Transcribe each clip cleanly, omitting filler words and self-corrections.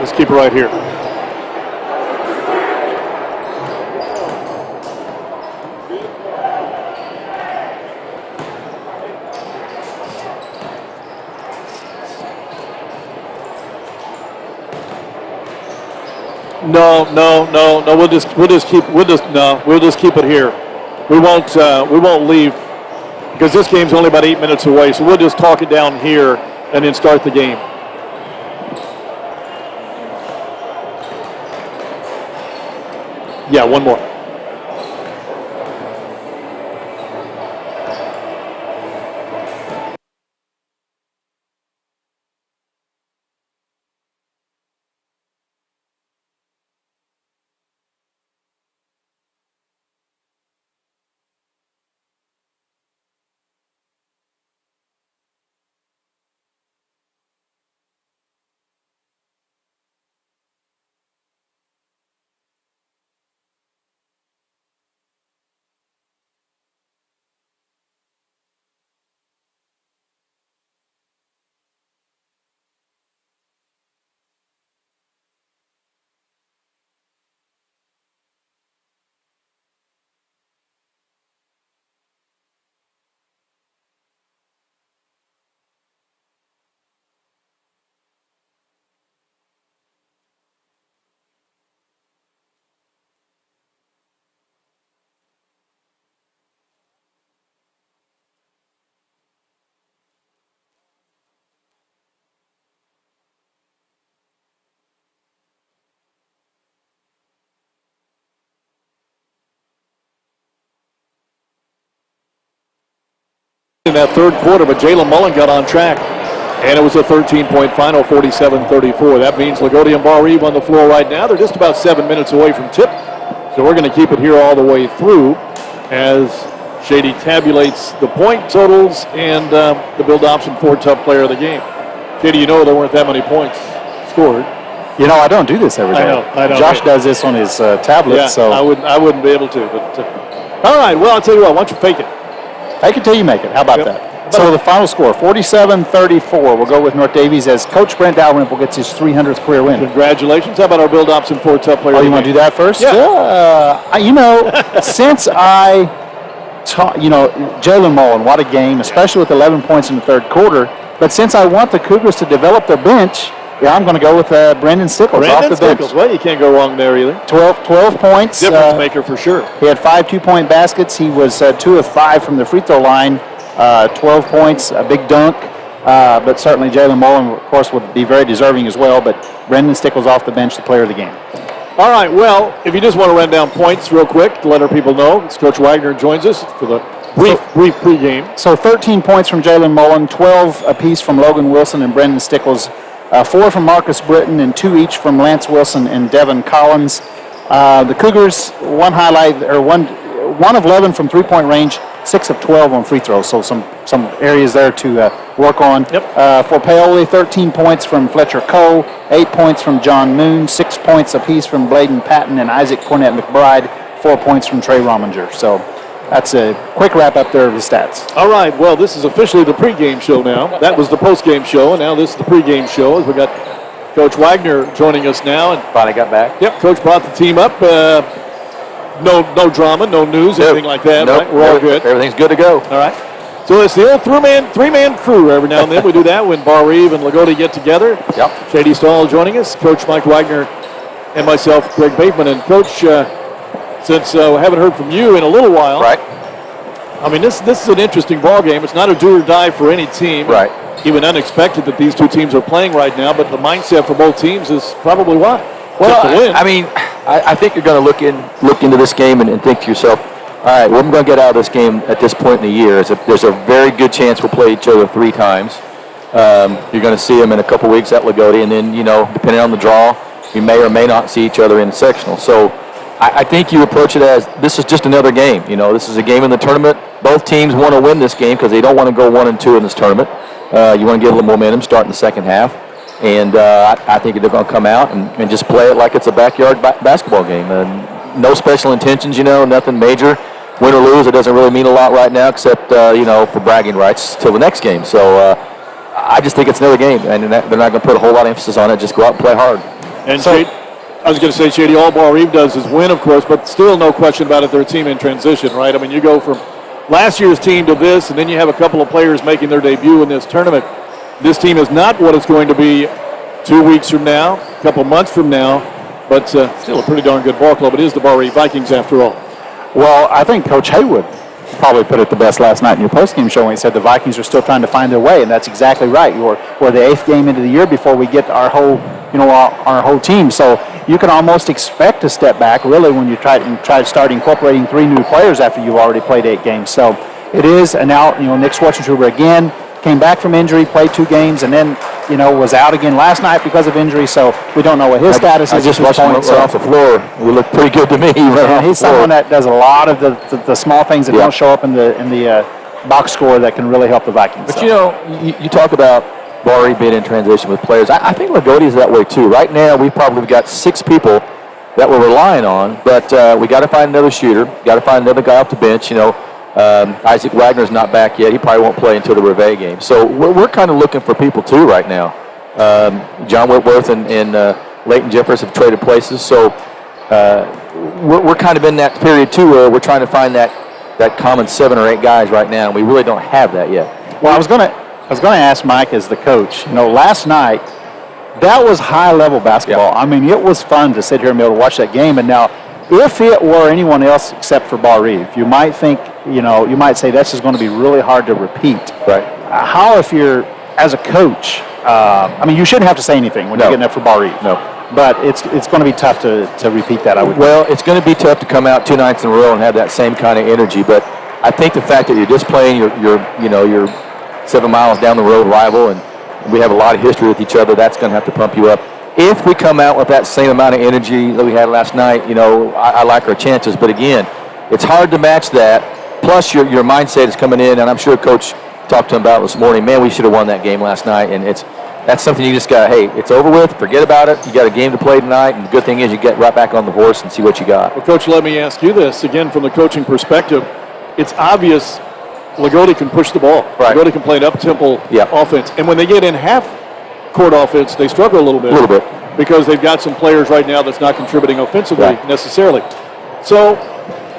Let's keep it right here. No. We'll just keep it here. We won't leave because this game's only about 8 minutes away. So we'll just talk it down here and then start the game. Yeah, one more. In that third quarter, but Jalen Mullen got on track, and it was a 13-point final, 47-34. That means Loogootee and Barr-Reeve on the floor right now. They're just about 7 minutes away from tip, so we're going to keep it here all the way through as Shady tabulates the point totals and the Build Option 4 Tough Player of the game. Shady, you know there weren't that many points scored. You know, I don't do this every day. I know. Josh does this on his tablet, yeah, so I wouldn't be able to. But all right, well, I'll tell you what. Why don't you fake it? Fake it till you make it. How about that? So the final score, 47-34. We'll go with North Daviess as Coach Brent Dalrymple gets his 300th career win. Congratulations. How about our Build Option 4 Tough Player? Oh, you want to do that first? Yeah. You know, since I taught, Jalen Mullen, what a game, especially with 11 points in the third quarter. But since I want the Cougars to develop their bench, I'm going to go with Brendan Stickles off the bench. Well, you can't go wrong there either. 12 points. Difference maker for sure. He had 5 two-point baskets. He was 2 of 5 from the free throw line. 12 points, a big dunk. But certainly Jalen Mullen, of course, would be very deserving as well. But Brendan Stickles off the bench, the player of the game. All right, well, if you just want to run down points real quick to let our people know, it's Coach Wagner joins us for the brief pregame. So 13 points from Jalen Mullen, 12 apiece from Logan Wilson and Brendan Stickles. 4 from Marcus Britton and 2 each from Lance Wilson and Devin Collins. The Cougars, one of 11 from three-point range, 6 of 12 on free throws. So some areas there to work on. Yep. For Paoli, 13 points from Fletcher Coe, 8 points from John Moon, 6 points apiece from Bladen Patton and Isaac Cornett McBride, 4 points from Trey Rominger. So that's a quick wrap-up there of the stats. All right, well, this is officially the pregame show now. That was the postgame show, and now this is the pregame show. As we got Coach Wagner joining us now. And finally got back. Yep, Coach brought the team up. No drama, no news, anything like that. Nope. Right? We're all good. Everything's good to go. All right. So it's the old three-man crew every now and then. We do that when Barr-Reeve and Loogootee get together. Yep. Shady Stahl joining us, Coach Mike Wagner, and myself, Greg Bateman. And Coach, since we haven't heard from you in a little while. Right. I mean, this is an interesting ball game. It's not a do or die for any team. Right. Even unexpected that these two teams are playing right now, but the mindset for both teams is probably why. Well, I mean, I think you're going to look into this game and think to yourself, all right, what am I going to get out of this game at this point in the year? There's a very good chance we'll play each other 3 times. You're going to see them in a couple weeks at Loogootee, and then, depending on the draw, you may or may not see each other in the sectional. So I think you approach it as this is just another game. This is a game in the tournament. Both teams want to win this game because they don't want to go 1-2 in this tournament. You want to get a little momentum starting the second half. And I think they're going to come out and just play it like it's a backyard basketball game. No special intentions, nothing major. Win or lose, it doesn't really mean a lot right now except, for bragging rights till the next game. So I just think it's another game, and they're not going to put a whole lot of emphasis on it. Just go out and play hard. And So- I was going to say, Shady, all Barr-Reeve does is win, of course, but still no question about it, they're a team in transition, right? I mean, you go from last year's team to this, and then you have a couple of players making their debut in this tournament. This team is not what it's going to be 2 weeks from now, a couple of months from now, but still a pretty darn good ball club. It is the Barr-Reeve Vikings, after all. Well, I think Coach Haywood probably put it the best last night in your postgame show when he said the Vikings are still trying to find their way, and that's exactly right. We're the 8th game into the year before we get our whole, our whole team. So you can almost expect a step back, really, when you try to start incorporating 3 new players after you've already played 8 games. So it is, and now Nick Schwartzentruber again came back from injury, played 2 games, and then was out again last night because of injury. So we don't know what his status is. I just at this watched him point. run off the floor. He looked pretty good to me. Yeah, he's someone that does a lot of the small things that don't show up in the box score that can really help the Vikings. But you talk about Barr-Reeve being in transition with players. I think Loogootee is that way too. Right now, we've probably got 6 people that we're relying on, but we got to find another shooter. Got to find another guy off the bench. Isaac Wagner's not back yet. He probably won't play until the Reveille game. So we're kind of looking for people too right now. John Whitworth and Leighton Jeffers have traded places, so we're kind of in that period too where we're trying to find that common 7 or 8 guys right now, and we really don't have that yet. Well, I was going to ask Mike as the coach. Last night that was high-level basketball. Yeah. I mean, it was fun to sit here and be able to watch that game. And now, if it were anyone else except for Barr-Reeve, you might think, you might say this is going to be really hard to repeat. Right. How, if you're as a coach? You shouldn't have to say anything when you're getting up for Barr-Reeve. No. But it's going to be tough to repeat that, I would think. Well, it's going to be tough to come out 2 nights in a row and have that same kind of energy. But I think the fact that you're just playing your 7 miles down the road rival, and we have a lot of history with each other, that's going to have to pump you up. If we come out with that same amount of energy that we had last night, I like our chances. But again, it's hard to match that. Plus, your mindset is coming in, and I'm sure Coach talked to him about it this morning. Man, we should have won that game last night, and that's something you just got. Hey, it's over with. Forget about it. You got a game to play tonight, and the good thing is you get right back on the horse and see what you got. Well, Coach, let me ask you this again from the coaching perspective. It's obvious Loogootee can push the ball. Right. Loogootee can play an up-tempo offense, and when they get in half-court offense, they struggle a little bit. A little bit. Because they've got some players right now that's not contributing offensively necessarily. So,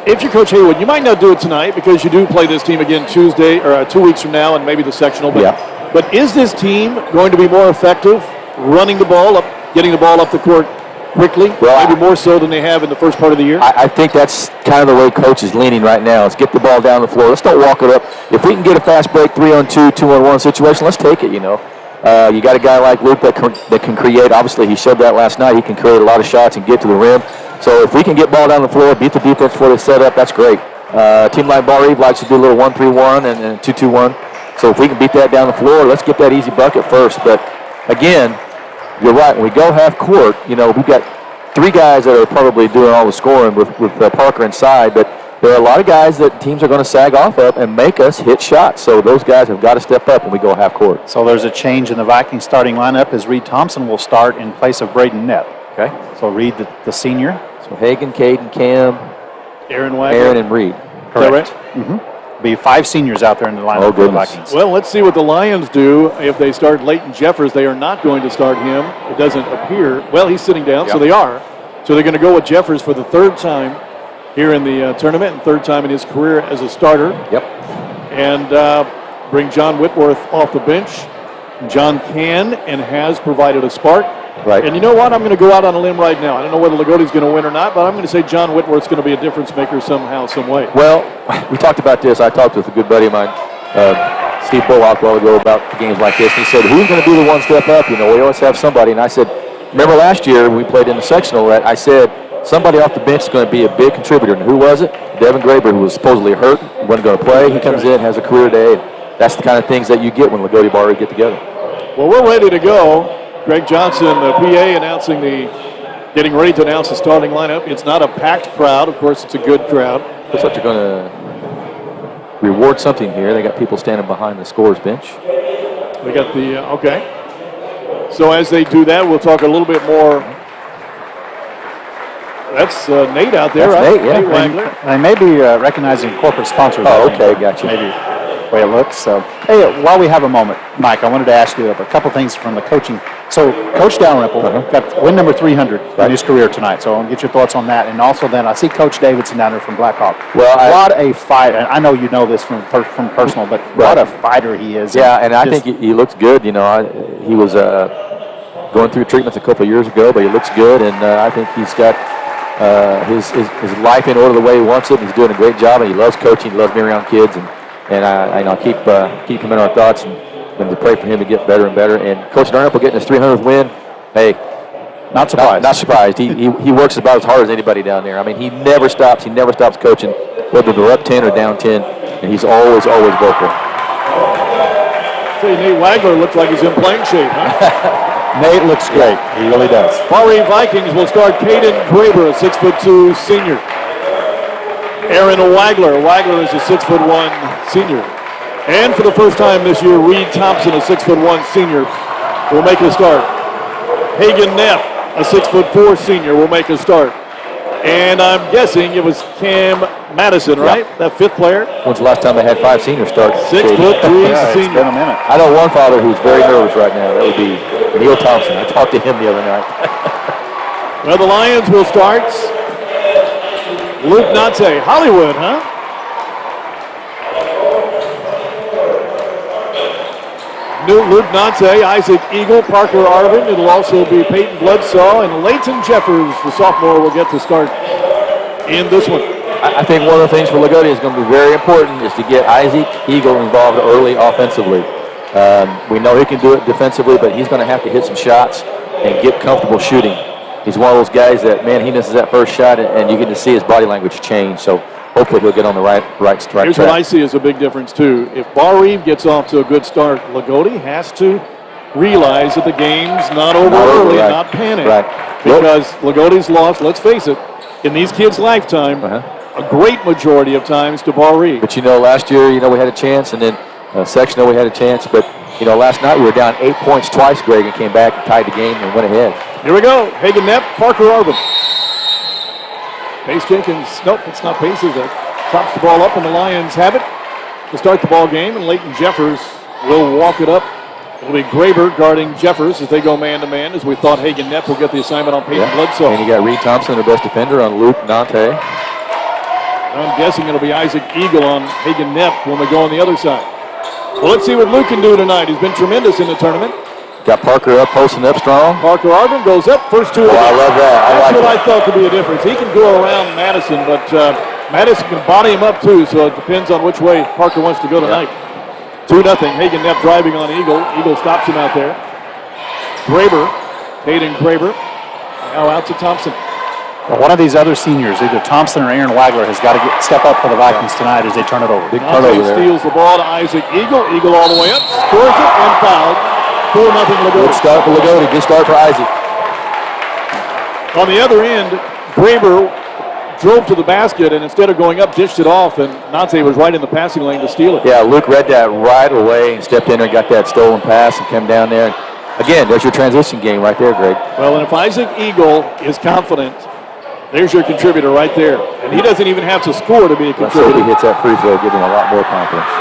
if you're Coach Haywood, you might not do it tonight because you do play this team again Tuesday or 2 weeks from now, and maybe the sectional. But is this team going to be more effective running the ball up, getting the ball up the court quickly? Well, maybe more so than they have in the first part of the year. I think that's kind of the way Coach is leaning right now. Let's get the ball down the floor. Let's not walk it up. If we can get a fast break 3-on-2, 2-on-1 situation, let's take it. You got a guy like Luke that can create. Obviously, he showed that last night. He can create a lot of shots and get to the rim. So if we can get ball down the floor, beat the defense before they set up, that's great. A team like Barr-Reeve likes to do a little 1-3-1 and 2-2-1. So if we can beat that down the floor, let's get that easy bucket first. But again, you're right. When we go half court, we've got 3 guys that are probably doing all the scoring with Parker inside. But there are a lot of guys that teams are going to sag off of and make us hit shots. So those guys have got to step up when we go half court. So there's a change in the Vikings starting lineup as Reed Thompson will start in place of Braden Knapp. Okay. So Reed, the senior. So Hagan, Caden, Cam, Aaron Wagner. Aaron, and Reed. Is that right? Mm-hmm. Be 5 seniors out there in the lineup for the Vikings. Well, let's see what the Lions do. If they start Leighton Jeffers, they are not going to start him. It doesn't appear. Well, he's sitting down, so they are. So they're going to go with Jeffers for the 3rd time here in the tournament and 3rd time in his career as a starter. Yep. And bring John Whitworth off the bench. John can and has provided a spark. Right. And you know what? I'm going to go out on a limb right now. I don't know whether Loogotee's going to win or not, but I'm going to say John Whitworth's going to be a difference maker somehow, some way. Well, we talked about this. I talked with a good buddy of mine, Steve Bullock, a while ago about games like this. And he said, who's going to be the one step up? We always have somebody. And I said, remember last year when we played in the sectional that I said somebody off the bench is going to be a big contributor. And who was it? Devin Graber, who was supposedly hurt, wasn't going to play. He comes in, has a career day. And that's the kind of things that you get when Loogootee Barr-Reeve get together. Well, we're ready to go. Greg Johnson, the PA, getting ready to announce the starting lineup. It's not a packed crowd. Of course, it's a good crowd. Looks like they're going to reward something here. They got people standing behind the scorer's bench. They got the, okay. So as they do that, we'll talk a little bit more. That's Nate out there, That's right? Nate, yeah. Nate Wagner. They may be recognizing corporate sponsors. Oh, I think. okay, gotcha. Maybe the way it looks. So, hey, while we have a moment, Mike, I wanted to ask you a couple things from the coaching So Coach Dalrymple got win number 300 in his career tonight. So I'll get your thoughts on that. And also then I see Coach Davidson down there from Blackhawk. Well, what a fighter. And I know you know this from personal, but what a fighter he is. Yeah, and I think he looks good. You know, he was going through treatments a couple of years ago, but he looks good. And I think he's got his life in order the way he wants it. He's doing a great job, and he loves coaching. He loves being around kids. And I keep him in our thoughts and to pray for him to get better and better. And Coach Dalrymple getting his 300th win, hey, not surprised. Not surprised. He works about as hard as anybody down there. I mean, he never stops. He never stops coaching, whether they're up 10 or down 10, and he's always vocal. So Nate Wagner looks like he's in playing shape, huh? Nate looks great. He really does. Barr-Reeve Vikings will start Caden Graber, a 6'2" senior. Aaron Wagner. Wagner is a 6'1" senior. And for the first time this year, Reed Thompson, a 6'1" senior, will make a start. Hagan Neff, a 6'4" senior, will make a start. And I'm guessing it was Cam Madison, right? Yeah. That fifth player. When's the last time they had 5 seniors start? 6'3" Yeah, senior. it's been a minute. I know one father who's very nervous right now. That would be Neil Thompson. I talked to him the other night. Well, the Lions will start. Luke Nante, Hollywood, huh? Luke Nante, Isaac Eagle, Parker Arvin. It'll also be Peyton Bledsaw and Leighton Jeffers, the sophomore, will get to start in this one. I think one of the things for Loogootee is going to be very important is to get Isaac Eagle involved early offensively. We know he can do it defensively, but he's going to have to hit some shots and get comfortable shooting. He's one of those guys that, man, he misses that first shot, and you get to see his body language change. So hopefully he'll get on the right track. Here's what I see as a big difference, too. If Barr-Reeve gets off to a good start, Loogootee has to realize that the game's not over early, right. not panic. Right. Because Lagootee's lost, let's face it, in these kids' lifetime, a great majority of times to Barr-Reeve. But, last year, we had a chance, and then sectional we had a chance. But, last night we were down 8 points twice, Greg, and came back and tied the game and went ahead. Here we go. Hagan Nepp, Parker Arvin. Pace Jenkins, nope, it's not Pace, is it? Chops the ball up, and the Lions have it to start the ball game, and Leighton Jeffers will walk it up. It'll be Graber guarding Jeffers as they go man-to-man, as we thought Hagan Nepp will get the assignment on Peyton Bledsaw. And you got Reed Thompson, their best defender, on Luke Nante. I'm guessing it'll be Isaac Eagle on Hagan Nepp when we go on the other side. Well, let's see what Luke can do tonight. He's been tremendous in the tournament. Got Parker up, posting up strong. Parker Arvin goes up, first two. Oh, I love that. That's what I thought could be a difference. He can go around Madison, but Madison can body him up too, so it depends on which way Parker wants to go tonight. 2-0. Hagan Nepp driving on Eagle. Eagle stops him out there. Graber, Caden Graber. Now out to Thompson. Well, one of these other seniors, either Thompson or Aaron Wagner, has got to step up for the Vikings tonight as they turn it over. Big turnover there. Steals the ball to Isaac Eagle. Eagle all the way up, scores it, and fouled. 4-0 Loogootee. Good start for Loogootee. Good start for Isaac. On the other end, Graber drove to the basket and instead of going up, dished it off, and Nante was right in the passing lane to steal it. Yeah, Luke read that right away and stepped in there and got that stolen pass and came down there. Again, there's your transition game right there, Greg. Well, and if Isaac Eagle is confident, there's your contributor right there. And he doesn't even have to score to be a Let's hope contributor. he hits that free throw, give him a lot more confidence.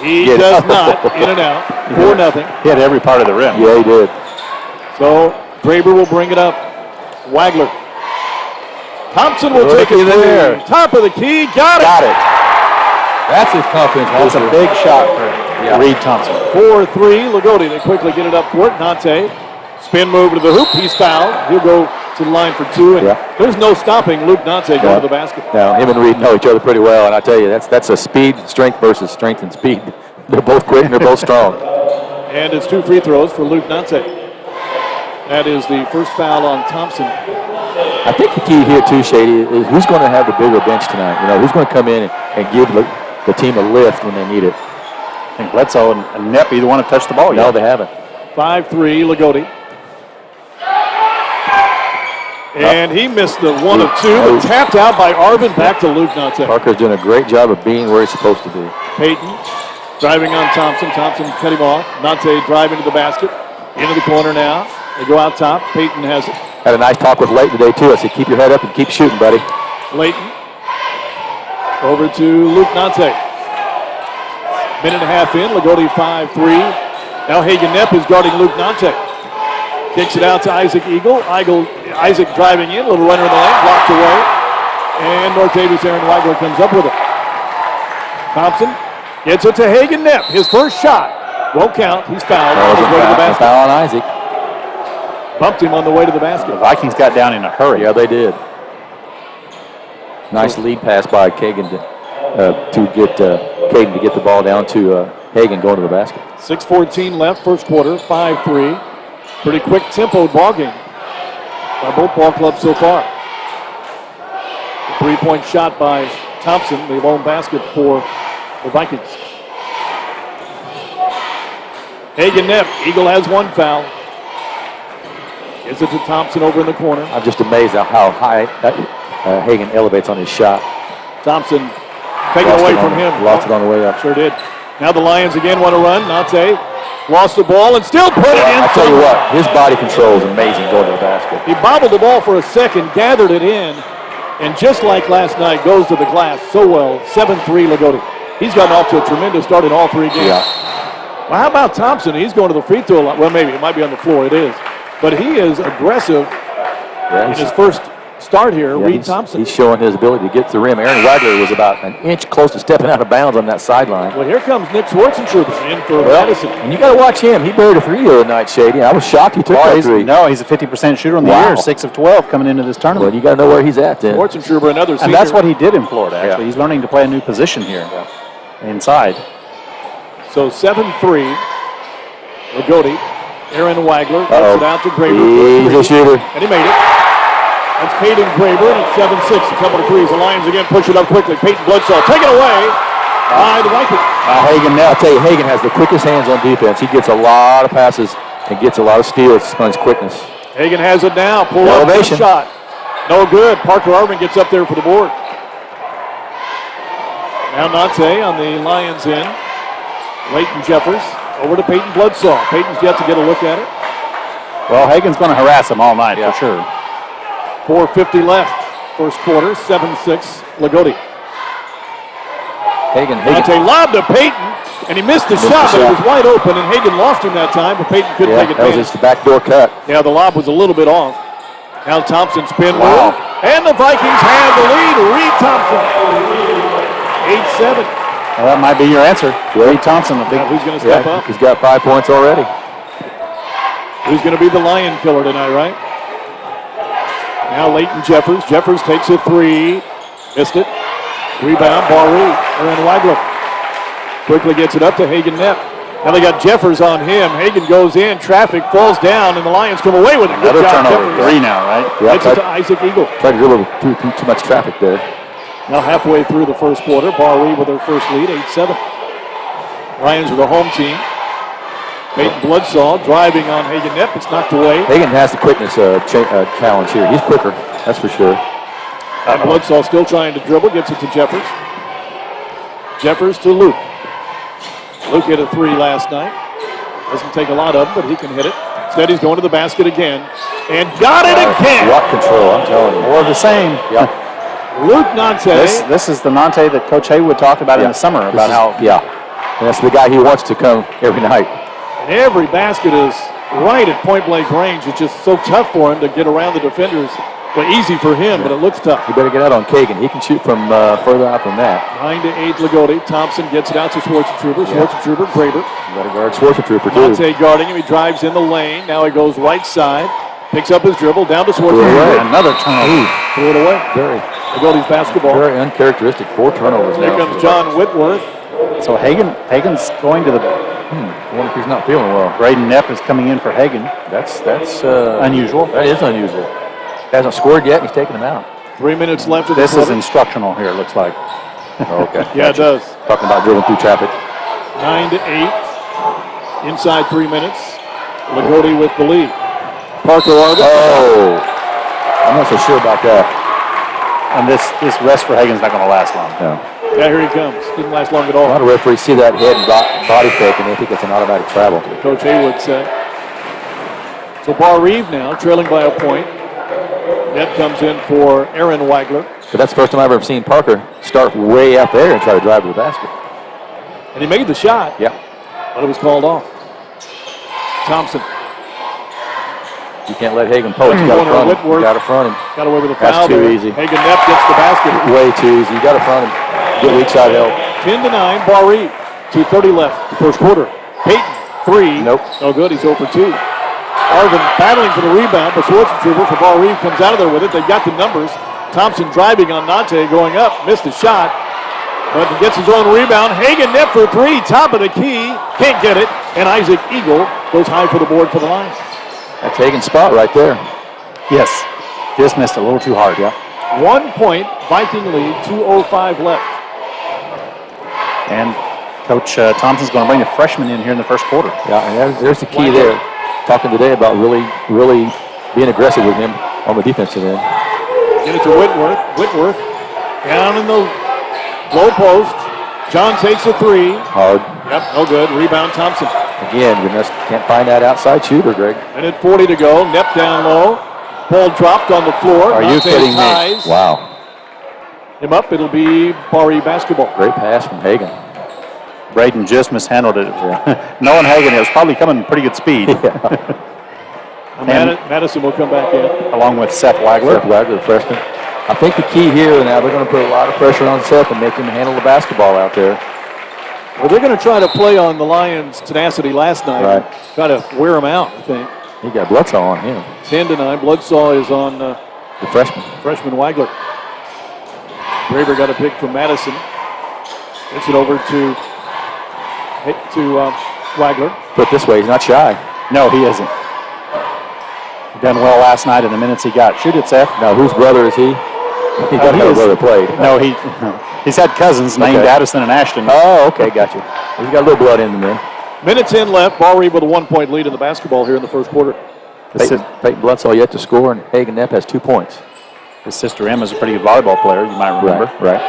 He does not. In and out. 4-0. He had every part of the rim. Yeah, he did. So Graber will bring it up. Wagner. Thompson will take it there. Top of the key. Got it. Got it. That's his confidence. That's a big shot for Reed Thompson. 4-3. Loogootee. They quickly get it up court. Nante. Spin move to the hoop. He's fouled. He'll go to the line for two. And there's no stopping Luke Nante going to the basket. Now, him and Reed know each other pretty well, and I tell you, that's a speed, strength versus strength and speed. They're both quick and they're both strong. And it's 2 free throws for Luke Nante. That is the first foul on Thompson. I think the key here, too, Shady, is who's going to have the bigger bench tonight. Who's going to come in and give the team a lift when they need it. I think Bledsoe and Nepp either want to touch the ball yet. No, they haven't. 5-3, Loogootee. And he missed the 1 of 2, but tapped out by Arvin. Back to Luke Nante. Parker's doing a great job of being where he's supposed to be. Peyton driving on Thompson. Thompson cut him off. Nante driving to the basket. Into the corner now. They go out top. Peyton has it. Had a nice talk with Leighton today, too. I said, keep your head up and keep shooting, buddy. Leighton. Over to Luke Nante. Minute and a half in. Loogootee 5-3. Now Hagen Knepp is guarding Luke Nante. Kicks it out to Isaac Eagle. Isaac driving in, little runner in the lane, blocked away. And North Daviess Aaron Wagner comes up with it. Thompson gets it to Hagen Knepp. His first shot won't count. He's fouled on his way to the basket. Foul on Isaac. Bumped him on the way to the basket. The Vikings got down in a hurry. Yeah, they did. Nice lead pass by Kagan to get Caden to get the ball down to Hagen going to the basket. 6:14 left, first quarter, 5-3. Pretty quick tempo ball game by both ball clubs so far. A 3-point shot by Thompson, the lone basket for the Vikings. Hagen Knepp, Eagle has one foul. Gives it to Thompson over in the corner. I'm just amazed at how high Hagen elevates on his shot. Thompson taken away from him. Lost it on the way up. Sure did. Now the Lions again want to run. Nate lost the ball and still put it in. I tell you what, his body control is amazing going to the basket. He bobbled the ball for a second, gathered it in, and just like last night, goes to the glass so well. 7-3 Loogootee. He's gotten off to a tremendous start in all three games. Yeah. Well, how about Thompson? He's going to the free throw line. Well, maybe it might be on the floor. It is. But he is aggressive in his first start here. Yeah, Reed Thompson. He's showing his ability to get to the rim. Aaron Wagner was about an inch close to stepping out of bounds on that sideline. Well, here comes Nick Schwarzentrooper in for Madison. And you got to watch him. He buried a three the other night, Shady. I was shocked he took that three. No, he's a 50% shooter on the year, 6 of 12 coming into this tournament. Well, you got to know where he's at then. Schwarzentrooper, another senior. And that's what he did in Florida, actually. He's learning to play a new position here inside. So 7-3. Loogootee. Aaron Wagner puts it out to Graber. He's a shooter. And he made it. That's Caden Graber, and it's 7-6. A couple of threes. The Lions again push it up quickly. Peyton Bledsoe taken away by the Vikings. Hagen, I'll tell you, Hagen has the quickest hands on defense. He gets a lot of passes and gets a lot of steals on his quickness. Hagen has it now. Pull up Elevation. shot. No good. Parker Arvin gets up there for the board. Now Nate on the Lions end. Leighton Jeffers over to Peyton Bledsoe. Peyton's yet to get a look at it. Well, Hagen's going to harass him all night for sure. 4:50 left. First quarter, 7-6 Loogootee. Hagen. Nate lobbed to Peyton, and he missed the shot, but it was wide open, and Hagen lost him that time, but Peyton couldn't take That was advantage. just the backdoor cut. Yeah, the lob was a little bit off. Now Thompson spin move, and the Vikings have the lead. Reed Thompson, 8-7. Well, that might be your answer. Reed Thompson, a big. Who's going to step up? He's got 5 points already. Who's going to be the Lion killer tonight, right? Now Leighton Jeffers. Jeffers takes a three. Missed it. Rebound, Barr-Reeve. Aaron Wagner quickly gets it up to Hagen Knepp. Now they got Jeffers on him. Hagen goes in. Traffic falls down, and the Lions come away with it. Another turnover. Jeffers. 3 now, right? Gets it to Isaac Eagle. Tried to dribble too much traffic there. Now halfway through the first quarter, Barr-Reeve with their first lead, 8-7. Lions are the home team. Peyton Bledsoe driving on Hagen Knepp. It's knocked away. Hagen has the quickness challenge here. He's quicker, that's for sure. And Bledsoe still trying to dribble, gets it to Jeffers. Jeffers to Luke. Luke hit a three last night. Doesn't take a lot of them, but he can hit it. Instead, he's going to the basket again. And got it again! Block control, I'm telling you. More of the same. Yeah. Luke Nante. This is the Nante that Coach Haywood talked about in the summer, about how... Yeah, and that's the guy he wants to come every night. And every basket is right at point-blank range. It's just so tough for him to get around the defenders. Well, easy for him, but it looks tough. You better get out on Kagan. He can shoot from further out than that. 9-8 Loogootee. Thompson gets it out to Schwarzentrooper. Schwarzentrooper, Graber. You better guard Schwarzentrooper, too. Nante guarding him. He drives in the lane. Now he goes right side. Picks up his dribble. Down to Schwarzentrooper. Another turnover. Threw it away. Very, Loogootee's basketball. very uncharacteristic. 4 turnovers Here now. comes John Whitworth. So Hagen's going to the... I wonder if he's not feeling well. Braden Knepp is coming in for Hagen. That's unusual. That is unusual. Hasn't scored yet, and he's taking him out. 3 minutes left of This the is quarter. instructional here, it looks like. Okay. Yeah, it does. Talking about dribbling through traffic. 9-8. Inside 3 minutes. Loogootee with the lead. Parker Arvin. Oh. I'm not so sure about that. And this rest for Hagen's not going to last long. No. Yeah, here he comes. Didn't last long at A all. lot of referees see that head and body fake, and they think it's an automatic travel. Coach Haywood said. So Barr-Reeve now trailing by a point. That comes in for Aaron Wagner. But that's the first time I've ever seen Parker start way out there and try to drive to the basket. And he made the shot. Yeah. But it was called off. Thompson. You can't let Hagan poach. You got to front him. You got to front him. Got away with a That's foul too there. easy. Hagan Neff gets the basket. Way too easy. You got to front him. Get weak side help. 10-9, Barr-Reeve. 2:30 left, the first quarter. Peyton, 3. Nope. No good, he's 0 for 2. Arvin battling for the rebound, but Schwarzentrooper for Barr-Reeve comes out of there with it. They've got the numbers. Thompson driving on Nante, going up, missed the shot, but he gets his own rebound. Hagan Neff for 3, top of the key, can't get it, and Isaac Eagle goes high for the board for the Lions. That's Hagan's spot right there. Yes. Just missed a little too hard, yeah. 1 point, Viking lead, 2:05 left. And Coach Thompson's going to bring the freshman in here in the first quarter. Yeah, and there's the key there. Talking today about really being aggressive with him on the defensive end. Get it to Whitworth. Whitworth down in the low post. John takes a 3. Hard. Yep, no good. Rebound Thompson. Again, we just can't find that outside shooter, Greg. Minute 40 to go. Nepp down low. Ball dropped on the floor. Are you kidding ties me? Wow. Him up. It'll be Barr-Reeve basketball. Great pass from Hagan. Braden just mishandled it. Knowing Hagan, it was probably coming at pretty good speed. Madison will come back in. Along with Seth Wagner. Seth Wagner, the freshman. I think the key here now, they're going to put a lot of pressure on Seth and make him handle the basketball out there. Well, they're going to try to play on the Lions' tenacity last night. Right. Try to wear them out, I think. He got Bloodsaw on him. 10-9. Bloodsaw is on the freshman. Freshman Wagner. Graber got a pick from Madison. Gets it over to Wagner. Put it this way, he's not shy. No, he isn't. He done well last night in the minutes he got. Shoot it, Seth. Now, whose brother is he? He got no brother played. No, he's had cousins named Addison and Ashton. Oh, okay, gotcha. He's got a little blood in him then. Minutes in left. Barr-Reeve with a 1-point lead in the basketball here in the first quarter. Peyton Bloodsaw yet to score, and Hagan Nepp has 2 points. His sister Emma's a pretty good volleyball player, you might remember. Right.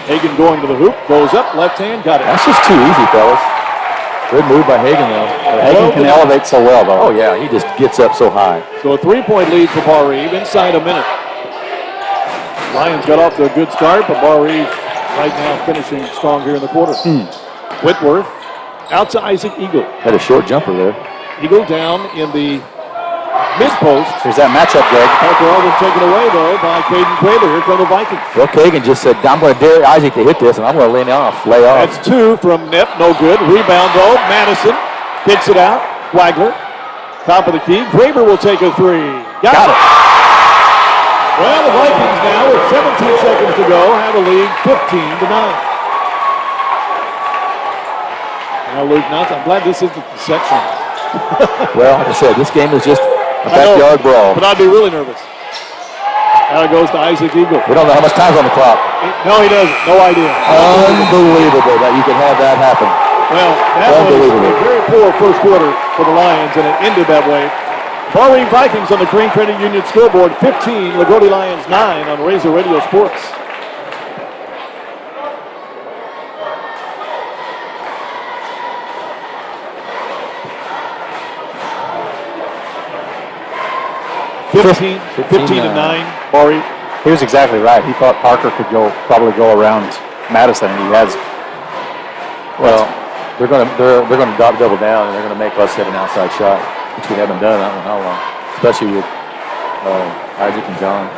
Hagan going to the hoop, goes up, left hand, got it. That's just too easy, fellas. Good move by Hagan, though. Hagan can elevate so well, though. Oh, yeah, he just gets up so high. So a 3-point lead for Barr-Reeve inside a minute. Lions got off to a good start, but Barr-Reeve right now finishing strong here in the quarter. Whitworth out to Isaac Eagle. Had a short jumper there. Eagle down in the mid-post. Here's that matchup, Greg. Parker Alden taken away, though, by Caden Graber. Here come the Vikings. Well, Kagan just said, I'm going to dare Isaac to hit this, and I'm going to lay off. That's 2 from Nepp, no good. Rebound, though. Madison kicks it out. Wagner, top of the key. Graber will take a 3. Got it. Well, the Vikings now, with 17 seconds to go, have a lead 15-9. Now, Luke, I'm glad this isn't the section. Well, like I said, this game is just a backyard brawl. But I'd be really nervous. Now it goes to Isaac Eagle. We don't know how much time's on the clock. No, he doesn't. No idea. Unbelievable that you can have that happen. Well, that was a very poor first quarter for the Lions, and it ended that way. Barr-Reeve Vikings on the Crane Credit Union scoreboard, 15. Loogootee Lions 9 on Razor Radio Sports. Fifteen to 9. Barr-Reeve. He was exactly right. He thought Parker could probably go around Madison, and he has. Well, they're going to double down, and they're going to make us hit an outside shot, which we haven't done I don't know how long, especially with Isaac and John.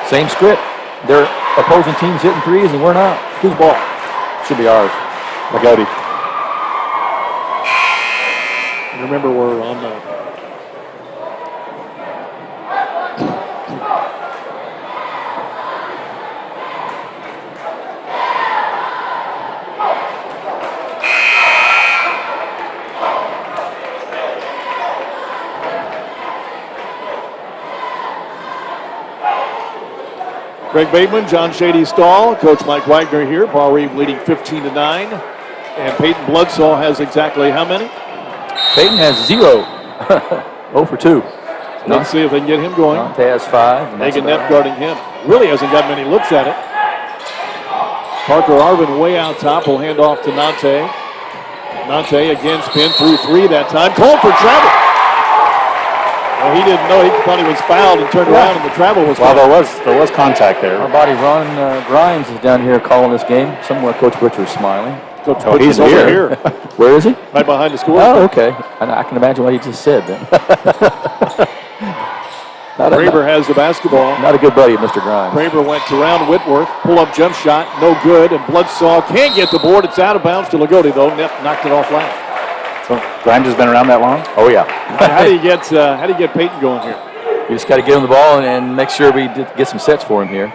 Same script. They're opposing teams hitting threes, and we're not. Whose ball? Should be ours. Loogootee. Remember, we're on the Greg Bateman, John Shady Stahl, Coach Mike Wagner here. Barr-Reeve leading 15 to 9. And Peyton Bloodsaw has exactly how many? Peyton has 0. 0 for 2. Let's see if they can get him going. Nante has 5. Hagan Nepp guarding him. Really hasn't got many looks at it. Parker Arvin way out top. Will hand off to Nante. Nante again spin through 3 that time. Called for travel. Well, he didn't know. He thought he was fouled and turned around, and the travel was Well, fouled. there was contact there. Our buddy Ron Grimes is down here calling this game. Somewhere Coach Butcher's smiling. Coach Oh, he's Butcher's over here. here, Where is he? right behind the score. Oh, okay. And I can imagine what he just said then. Graber has the basketball. Not a good buddy of Mr. Grimes. Graber went to round Whitworth. Pull-up jump shot, no good. And Bloodsaw can't get the board. It's out of bounds to Loogootee, though. Neff knocked it off last. So Grimes has been around that long? Oh, yeah. How do you get Peyton going here? We just got to give him the ball and make sure we get some sets for him here.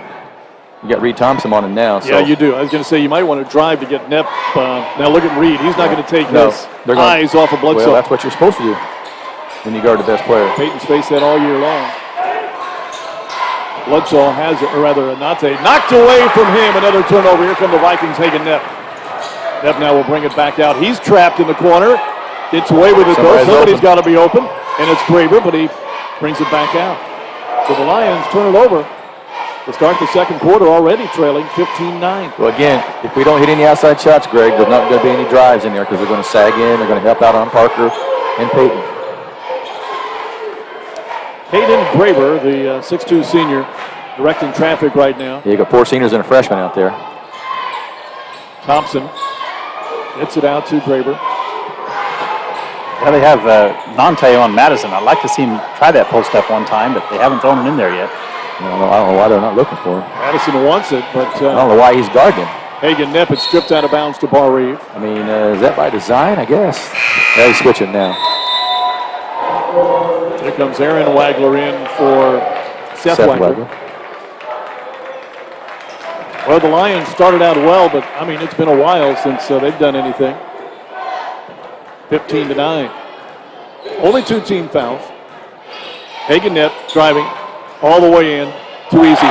You got Reed Thompson on him now. So. Yeah, you do. I was going to say you might want to drive to get Neff. Now look at Reed. He's not going to take his eyes off of Bloodsaw. Well, that's what you're supposed to do when you guard the best player. Peyton's faced that all year long. Bloodsaw has it, or rather Anate. Knocked away from him. Another turnover. Here come the Vikings. Hagen Neff. Neff now will bring it back out. He's trapped in the corner. Gets away with it, though. Somebody's got to be open. And it's Graber, but he brings it back out. So the Lions turn it over to start the second quarter, already trailing 15-9. Well, again, if we don't hit any outside shots, Greg, there's not going to be any drives in there because they're going to sag in. They're going to help out on Parker and Peyton. Hayden Graber, the 6'2 senior, directing traffic right now. Yeah, you got 4 seniors and a freshman out there. Thompson gets it out to Graber. Yeah, they have Nante on Madison. I'd like to see him try that post-up one time, but they haven't thrown it in there yet. I don't know why they're not looking for him. Madison wants it, but I don't know why he's guarding him. Hagen Neff is stripped out of bounds to Barr-Reeve. I mean, is that by design? I guess. Yeah, he's switching now. Here comes Aaron Wagner in for Seth Wagner. Well, the Lions started out well, but, I mean, it's been a while since they've done anything. 15-9. Only 2 team fouls. Hagen Neff driving all the way in. Too easy.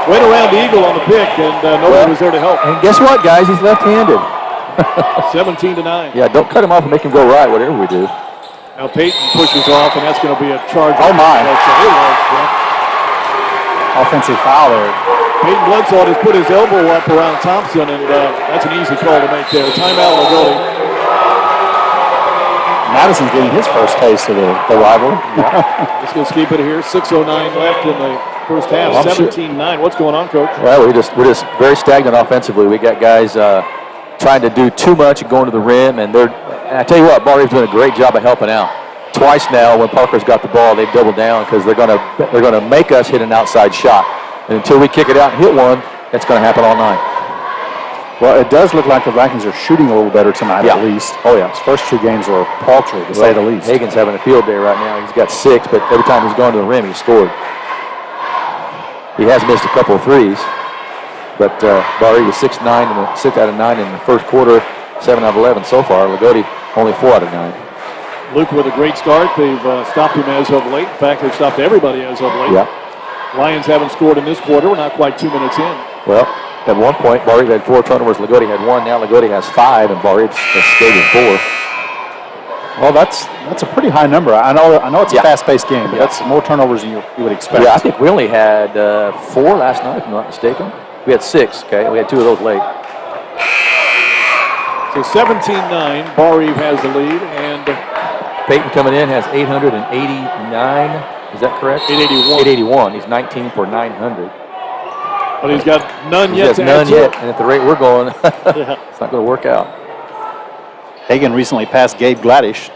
Went around the eagle on the pick, and nobody was there to help. And guess what, guys? He's left-handed. 17-9. Yeah, don't cut him off and make him go right, whatever we do. Now Peyton pushes off, and that's going to be a charge. Oh, my. Yeah. Offensive foul there. Peyton Bloodsaw has put his elbow up around Thompson, and that's an easy call to make there. Timeout, Loogootee. Madison's getting his first taste of the rivalry. Yeah. Let's just keep it here. 6:09 left in the first half. 17-9. What's going on, Coach? Well, we're just very stagnant offensively. We got guys trying to do too much and going to the rim, and I tell you what, Barr-Reeve's doing a great job of helping out. Twice now, when Parker's got the ball, they've doubled down because they're gonna make us hit an outside shot, and until we kick it out and hit one, that's going to happen all night. Well, it does look like the Vikings are shooting a little better tonight, at least. Oh, yeah. His first 2 games were paltry, to say the least. Hagen's having a field day right now. He's got 6, but every time he's gone to the rim, he's scored. He has missed a couple of threes, but Barr-Reeve was 6 out of 9 in the first quarter, 7 out of 11 so far. Loogootee only 4 out of 9. Luke with a great start. They've stopped him as of late. In fact, they've stopped everybody as of late. Yeah. Lions haven't scored in this quarter. We're not quite 2 minutes in. Well, at one point, Barr-Reeve had 4 turnovers. Loogootee had 1. Now Loogootee has 5, and Barr-Reeve has stayed with 4. Well, that's a pretty high number. I know it's a fast-paced game, but that's more turnovers than you would expect. Yeah, I think we only had 4 last night, if I'm not mistaken. We had 6, okay? We had 2 of those late. So 17-9, Barr-Reeve has the lead, and Peyton coming in has 889. Is that correct? 881. 881. He's 19 for 900. But he's got none yet to add none to yet, it. and at the rate we're going, Yeah. it's not going to work out. Hagen recently passed Gabe Gladish.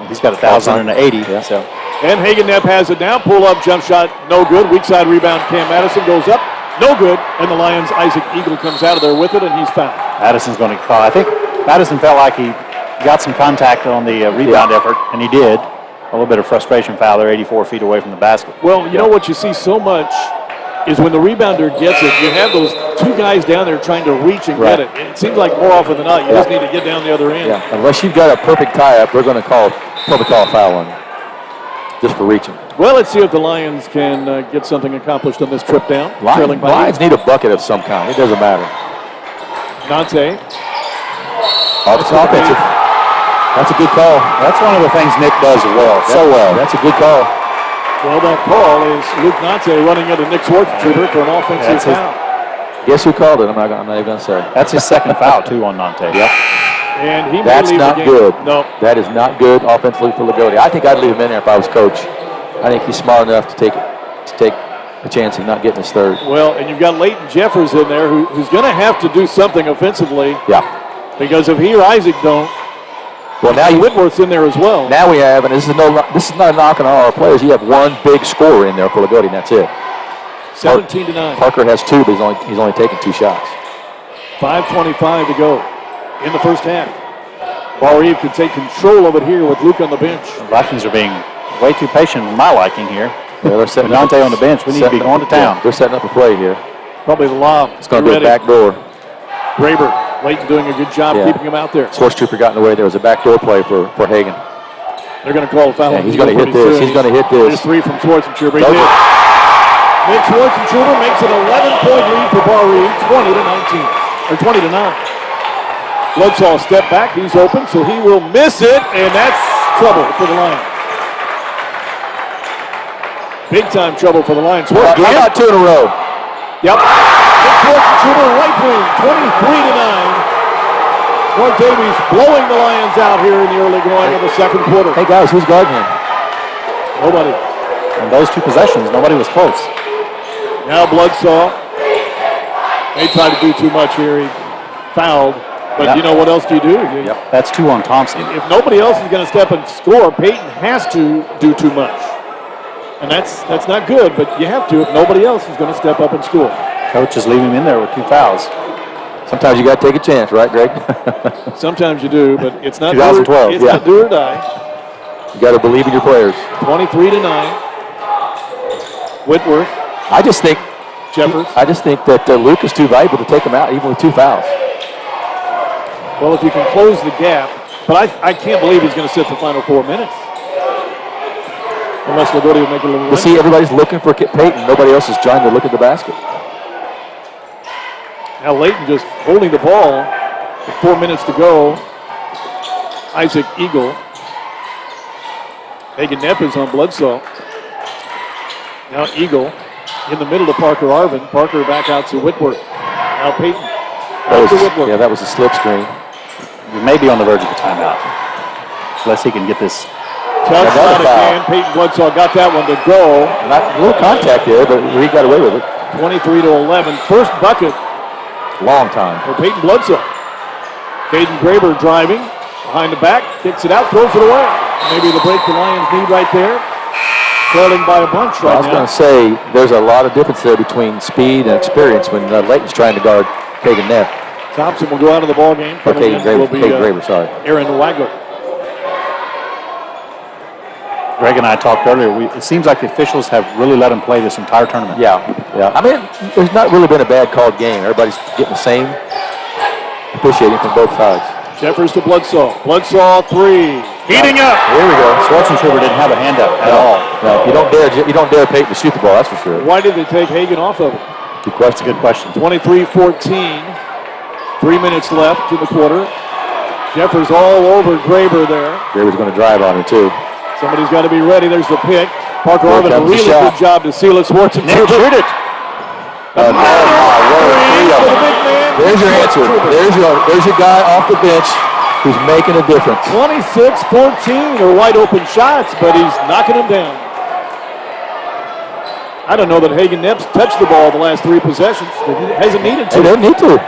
He's got 1,080. Yeah. So. And Hagen Neff has it now. Pull up, jump shot, no good. Weak side rebound, Cam Madison goes up, no good. And the Lions' Isaac Eagle comes out of there with it, and he's fouled. Madison's going to call. I think Madison felt like he got some contact on the rebound effort, and he did. A little bit of frustration foul there, 84 feet away from the basket. Well, you know what you see so much is when the rebounder gets it, you have those 2 guys down there trying to reach and get it. It seems like more often than not, you just need to get down the other end. Yeah, unless you've got a perfect tie-up, we're going to probably call a foul on you, just for reaching. Well, let's see if the Lions can get something accomplished on this trip down. Lions need a bucket of some kind. It doesn't matter. Nante. It's offensive. That's a good call. That's one of the things Nick does well, so well. That's a good call. Well, that call is Luke Nante running into Nick Schwarzenegger for an offensive foul. Guess who called it? I'm not even going to say. That's his second foul, too, on Nante. Yep. And he may That's leave not the game. good. No. That is not good offensively for Loogootee. I think I'd leave him in there if I was coach. I think he's smart enough to take a chance of not getting his third. Well, and you've got Leighton Jeffers in there who's going to have to do something offensively. Yeah. Because if he or Isaac don't, well, now Whitworth's in there as well. Now we have, and this is not a knock on all our players. You have one big scorer in there for Loogootee, and that's it. 17-9. Parker has 2, but he's only taken 2 shots. 5:25 to go in the first half. Barr-Reeve can take control of it here with Luke on the bench. The Vikings are being way too patient with my liking here. Yeah, they're setting with Dante on the bench, we need to be going to town. Yeah, they're setting up a play here. Probably the lob. It's going to be a back door. Graber, Leighton doing a good job keeping him out there. Sports Trooper got in the way. There was a backdoor play for Hagen. They're going to call a foul. Yeah, he's going to hit this. He's going to hit this. There's 3 from Schwarzentrooper. He did. Nick Schwarzentrooper makes an 11-point lead for Barr-Reeve, 20-19, or 20-9. Bloodsaw step back. He's open, so he will miss it, and that's trouble for the Lions. Big-time trouble for the Lions. How about 2 in a row? Yep. Nick Schwarzentrooper, right wing, 23-9. Mark Davies blowing the Lions out here in the early going of the second quarter. Hey, guys, who's guarding him? Nobody. And those 2 possessions, nobody was close. Now Bloodsaw. They tried to do too much here. He fouled. But you know what else do you do? That's 2 on Thompson. If nobody else is going to step and score, Peyton has to do too much. And that's not good, but you have to if nobody else is going to step up and score. Coach is leaving him in there with 2 fouls. Sometimes you got to take a chance, right, Greg? Sometimes you do, but it's not 2012. It's not do or die. You got to believe in your players. 23-9. Whitworth. I just think that Luke is too valuable to take him out, even with 2 fouls. Well, if you can close the gap, but I can't believe he's going to sit the final 4 minutes. Unless Loogootee will make a little run. But see, everybody's looking for Peyton. Nobody else is trying to look at the basket. Now Leighton just holding the ball with 4 minutes to go. Isaac Eagle. Hagen Knepp is on Bloodsaw. Now Eagle in the middle to Parker Arvin. Parker back out to Whitworth. Now Peyton. Yeah, that was a slip screen. We may be on the verge of a timeout. Unless he can get this. Touch shot again. Peyton Bloodsaw got that one to go. Not a little contact there, but he got away with it. 23-11. First bucket. Long time. For Peyton Bloodsaw. Caden Graber driving. Behind the back. Kicks it out. Throws it away. Maybe the break the Lions need right there. Trailing by a bunch right now. I was going to say, there's a lot of difference there between speed and experience when Leighton's trying to guard Hagen Knepp. Thompson will go out of the ball game. Caden Graber, sorry. Aaron Wagner. Greg and I talked earlier. It seems like the officials have really let him play this entire tournament. Yeah. I mean, there's not really been a bad called game. Everybody's getting the same officiating from both sides. Jeffers to Bloodsaw. Bloodsaw 3. Heating up. Here we go. Schwarzentrooper didn't have a hand up at all. No, you don't dare Peyton to shoot the ball, that's for sure. Why did they take Hagen off of it? Good question. Good question. 23-14. 3 minutes left in the quarter. Jeffers all over Graber there. Graber's going to drive on her, too. Somebody's got to be ready. There's the pick. Parker Arvin, a really good job to seal it. Schwarzentrooper. Shoot it. There's your answer. There's your guy off the bench who's making a difference. 26-14 are wide open shots, but he's knocking them down. I don't know that Hagen Knepp's touched the ball the last 3 possessions. He hasn't needed to. He doesn't need to.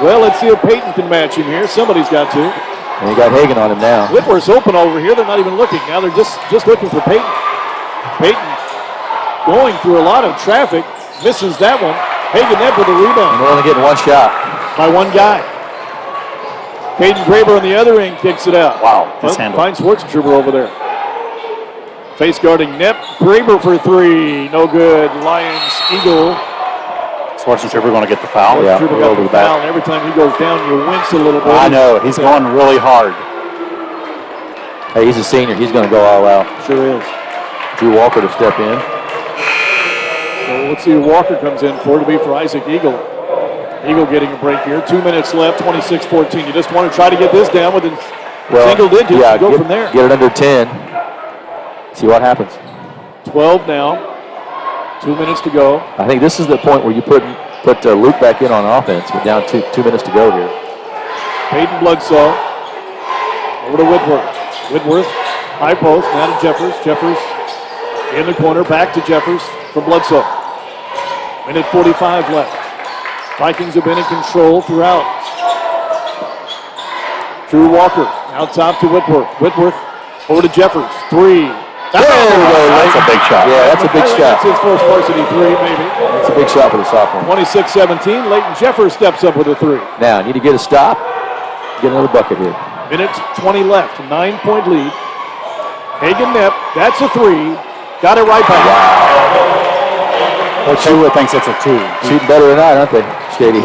Well, let's see if Peyton can match him here. Somebody's got to. And you got Hagen on him now. Whitworth's open over here. They're not even looking. Now they're just looking for Peyton. Peyton going through a lot of traffic. Misses that one. Hagen Knepp with a rebound. And they're only getting 1 shot. By 1 guy. Caden Graber on the other end kicks it out. Wow. Mishandled. Fine Schwarzentrooper over there. Face guarding Knepp. Graber for 3. No good. Lions Eagle. Schwarzentrooper going to get the foul. Yeah, got the foul. And every time he goes down, you wince a little bit. I know. He's going really hard. Hey, he's a senior. He's going to go all out. Sure is. Drew Walker to step in. So let's see who Walker comes in for. To be for Isaac Eagle. Eagle getting a break here. 2 minutes left. 26-14. You just want to try to get this down within single digits. Yeah, go from there. Get it under 10. See what happens. 12 now. 2 minutes to go. I think this is the point where you put Luke back in on offense with down two minutes to go here. Peyton Bledsoe. Over to Whitworth. Whitworth, high post, now to Jeffers. Jeffers in the corner, back to Jeffers from Bledsoe. Minute 45 left. Vikings have been in control throughout. Drew Walker, out top to Whitworth. Whitworth over to Jeffers. 3. That's a big shot. Yeah, that's a big shot. That's his first varsity 3, maybe. That's a big shot for the sophomore. 26-17. Leighton Jeffers steps up with a 3. Now, need to get a stop. Get another bucket here. Minute 20 left. 9-point lead. Hagen Knepp, that's a 3. Got it right back. Coach Shula thinks it's a 2. Shooting better than I, aren't they, Shady?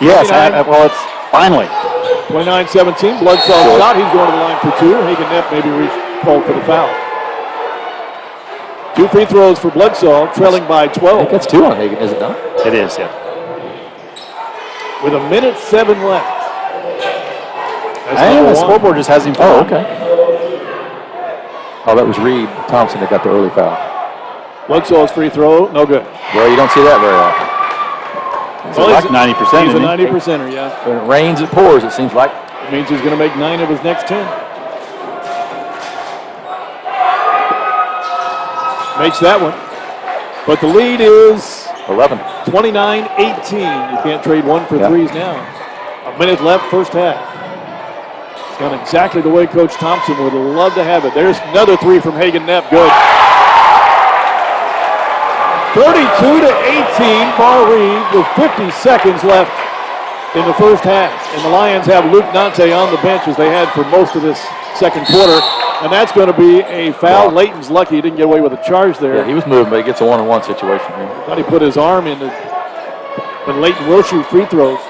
Yes, well, it's finally. 29-17. Bledsoe shot. He's going to the line for 2. Hagen Knepp maybe called for the foul. 2 free throws for Bledsoe, trailing by 12. I think that's 2 on Hagen, is it not? It is, yeah. With a minute 7 left. That's And number the 1. scoreboard just has him. Oh, okay. Oh, that was Reed Thompson that got the early foul. Bledsoe's free throw, no good. Well, you don't see that very often. Well, like 90%. He's a isn't he? 90%er, yeah. When it rains, it pours, it seems like. It means he's going to make 9 of his next 10. Makes that one. But the lead is 11. 29-18. You can't trade 1 for 3s now. A minute left, first half. It's gone exactly the way Coach Thompson would love to have it. There's another 3 from Hagen Knepp. Good. 32-18. Barr-Reeve with 50 seconds left in the first half. And the Lions have Luke Nante on the bench as they had for most of this second quarter. And that's going to be a foul. Wow. Leighton's lucky he didn't get away with a charge there. Yeah, he was moving, but he gets a one-on-one situation here. Thought he put his arm in it. But Leighton will shoot free throws.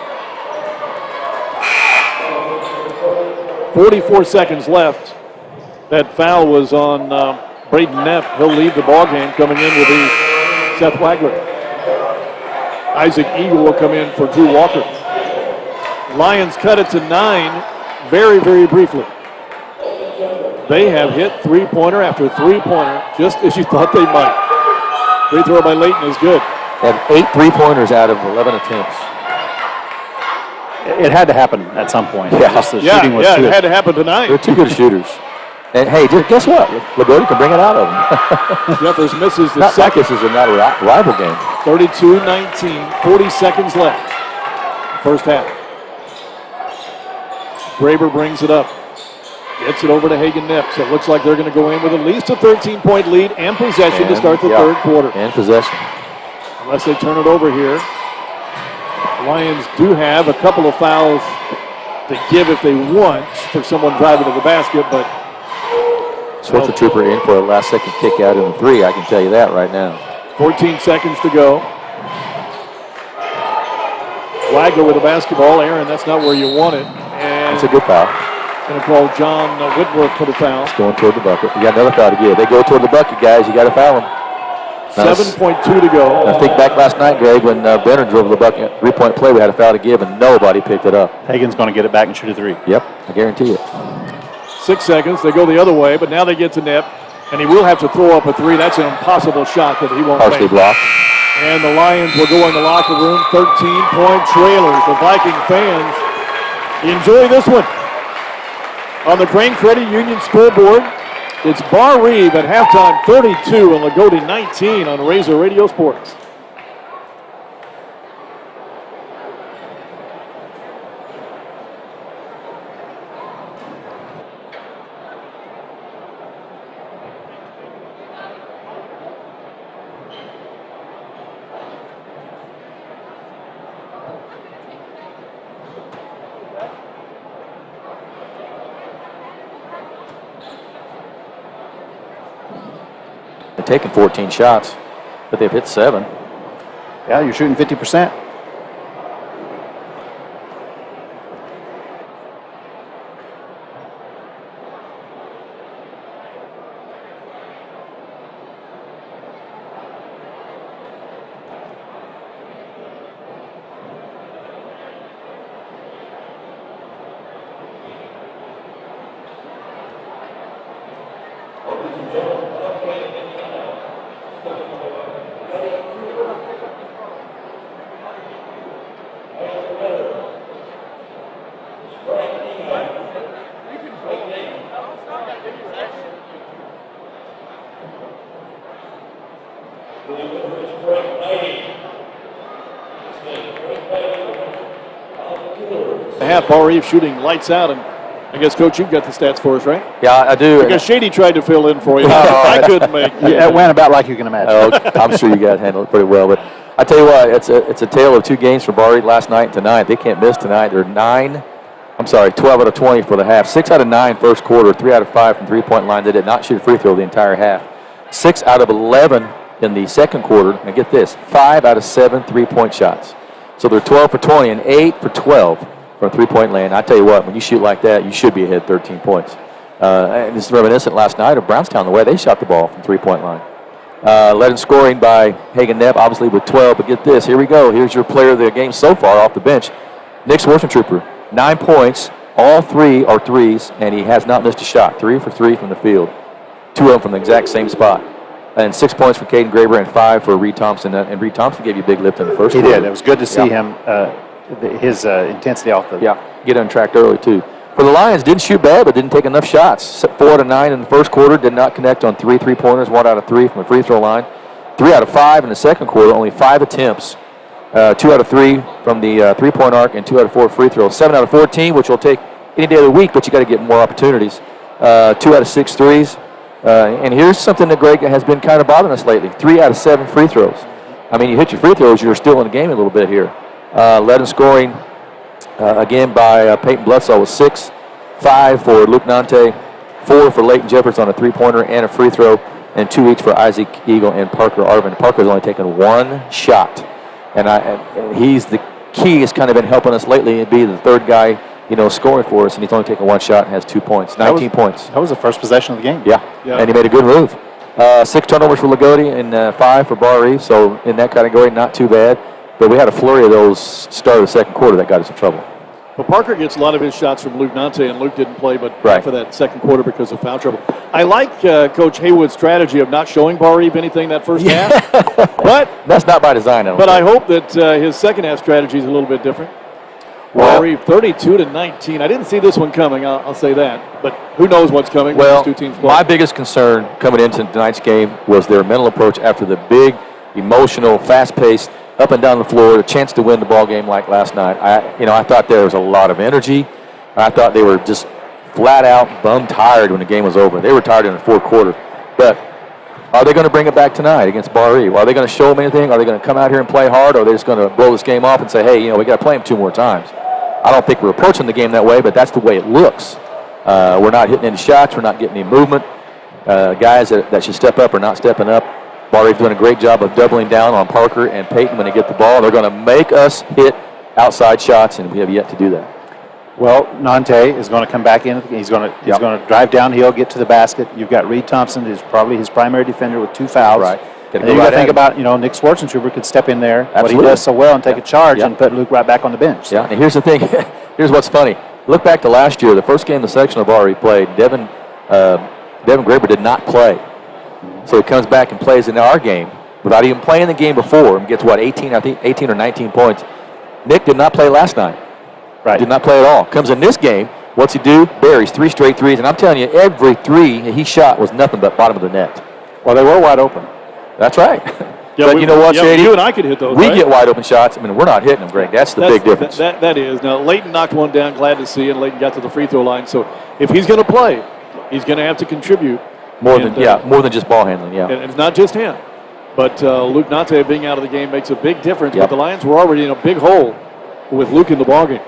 44 seconds left. That foul was on Braden Knepp. He'll leave the ball game. Coming in will be Seth Wagner. Isaac Eagle will come in for Drew Walker. Lions cut it to 9 very, very briefly. They have hit three-pointer after three-pointer, just as you thought they might. Free throw by Leighton is good. They have 8 3-pointers out of 11 attempts. It had to happen at some point. Yeah. Just the shooting was it too had to happen tonight. They're 2 good shooters. And hey, guess what? Loogootee can bring it out of them. Jeffers misses the Not like second. this is not a rival game. 32-19, 40 seconds left. First half. Graber brings it up. Gets it over to Hagen Knepp. So it looks like they're going to go in with at least a 13-point lead and possession to start the third quarter. And possession. Unless they turn it over here. The Lions do have a couple of fouls to give if they want for someone driving to the basket, but Switch the trooper in for a last-second kick out in the 3. I can tell you that right now. 14 seconds to go. Wagner with the basketball. Aaron, that's not where you want it. And That's a good foul. going to call John Whitworth for the foul. Going toward the bucket. You got another foul to give. They go toward the bucket, guys. You got to foul them. 7.2 to go. I think back last night, Greg, when Brenner drove the bucket, 3-point play, we had a foul to give, and nobody picked it up. Hagen's going to get it back and shoot a 3. Yep, I guarantee it. 6 seconds. They go the other way, but now they get to Knepp, and he will have to throw up a 3. That's an impossible shot that he won't Partially make. blocked. And the Lions will go in the locker room. 13-point trailers. The Viking fans enjoy this one. On the Crane Credit Union scoreboard, it's Barr-Reeve at halftime 32 and Loogootee 19 on Razor Radio Sports. They're taking 14 shots, but they've hit 7. Yeah, you're shooting 50%. Half Barr-Reeve shooting lights out, and I guess, Coach, you've got the stats for us, right? Yeah, I do. Because Shady tried to fill in for you. I couldn't make it. Yeah, it went about like you can imagine. I'm sure you guys handled it pretty well. But I tell you what, it's a tale of two games for Barr-Reeve last night and tonight. They can't miss tonight. They're 12 out of 20 for the half. 6 out of 9 first quarter, 3 out of 5 from three-point line. They did not shoot a free throw the entire half. 6 out of 11 in the second quarter. And get this, 5 out of 7 three-point shots. So they're 12 for 20 and 8 for 12 from three-point land. I tell you what, when you shoot like that, you should be ahead 13 points. And it's reminiscent last night of Brownstown, the way they shot the ball from three-point line. Led in scoring by Hagan Knepp, obviously with 12. But get this, here we go. Here's your player of the game so far off the bench, Nick Schwarzentrooper. 9 points, all 3 are threes, and he has not missed a shot. 3 for 3 from the field. 2 of them from the exact same spot. And 6 points for Caden Graber and 5 for Reed Thompson. And Reed Thompson gave you a big lift in the first quarter. He did. It was good to see him, his intensity off the... Yeah, get untracked early, too. For the Lions, didn't shoot bad, but didn't take enough shots. 4 out of 9 in the first quarter, did not connect on 3 three-pointers, 1 out of 3 from the free throw line. 3 out of 5 in the second quarter, only 5 attempts. 2 out of 3 from the three-point arc and 2 out of 4 free throws. 7 out of 14, which will take any day of the week, but you got to get more opportunities. 2 out of 6 threes. And here's something that Greg has been kind of bothering us lately. 3 out of 7 free throws. I mean, you hit your free throws, you're still in the game a little bit here. Led in scoring again by Peyton Bledsoe with 6, 5 for Luke Nante, 4 for Leighton Jeffords on a three-pointer and a free throw, and 2 each for Isaac Eagle and Parker Arvin. Parker's only taken 1 shot, and he's the key. Has kind of been helping us lately and be the third guy, scoring for us, and he's only taken 1 shot and has 2 points, 19 points. That was the first possession of the game. Yeah. And he made a good move. 6 turnovers for Loogootee and 5 for Barr-Reeve, so in that category, not too bad. But we had a flurry of those start of the second quarter that got us in trouble. Well, Parker gets a lot of his shots from Luke Nante, and Luke didn't play but right for that second quarter because of foul trouble. I like Coach Haywood's strategy of not showing Barr-Reeve anything that first half, but that's not by design. I hope that his second half strategy is a little bit different. Barr-Reeve 32-19. I didn't see this one coming. I'll say that, but who knows what's coming when these two teams play. My biggest concern coming into tonight's game was their mental approach after the big, emotional, fast-paced, up and down the floor, a chance to win the ball game like last night. I thought there was a lot of energy. I thought they were just flat out bum tired when the game was over. They were tired in the fourth quarter. But are they going to bring it back tonight against Barr-Reeve? Are they going to show them anything? Are they going to come out here and play hard? Or are they just going to blow this game off and say, hey, we got to play them 2 more times? I don't think we're approaching the game that way, but that's the way it looks. We're not hitting any shots. We're not getting any movement. Guys that should step up are not stepping up. Barr-Reeve's doing a great job of doubling down on Parker and Peyton when they get the ball. They're going to make us hit outside shots, and we have yet to do that. Well, Nante is going to come back in. He's going to drive downhill, get to the basket. You've got Reed Thompson, who's probably his primary defender with 2 fouls. Right. And you got to think about, Nick Schwarzentrooper could step in there, Absolutely. what he does so well, and take a charge and put Luke right back on the bench. Yeah, and here's the thing. Here's what's funny. Look back to last year, the first game the section of Barr-Reeve played, Devin Graber did not play. So he comes back and plays in our game without even playing the game before and gets, 18 or 19 points. Nick did not play last night. Right. Did not play at all. Comes in this game, what's he do? Buries 3 straight threes, and I'm telling you, every 3 he shot was nothing but bottom of the net. Well, they were wide open. That's right. Yeah, but you know what, Shady? You and I could hit those, We right? get wide open shots. I mean, we're not hitting them, Greg. That's the big difference. That is. Now, Leighton knocked one down. Glad to see, and Leighton got to the free throw line. So if he's going to play, he's going to have to contribute. More than just ball handling, yeah. And it's not just him. But Luke Nante being out of the game makes a big difference. Yep. But the Lions were already in a big hole with Luke in the ballgame.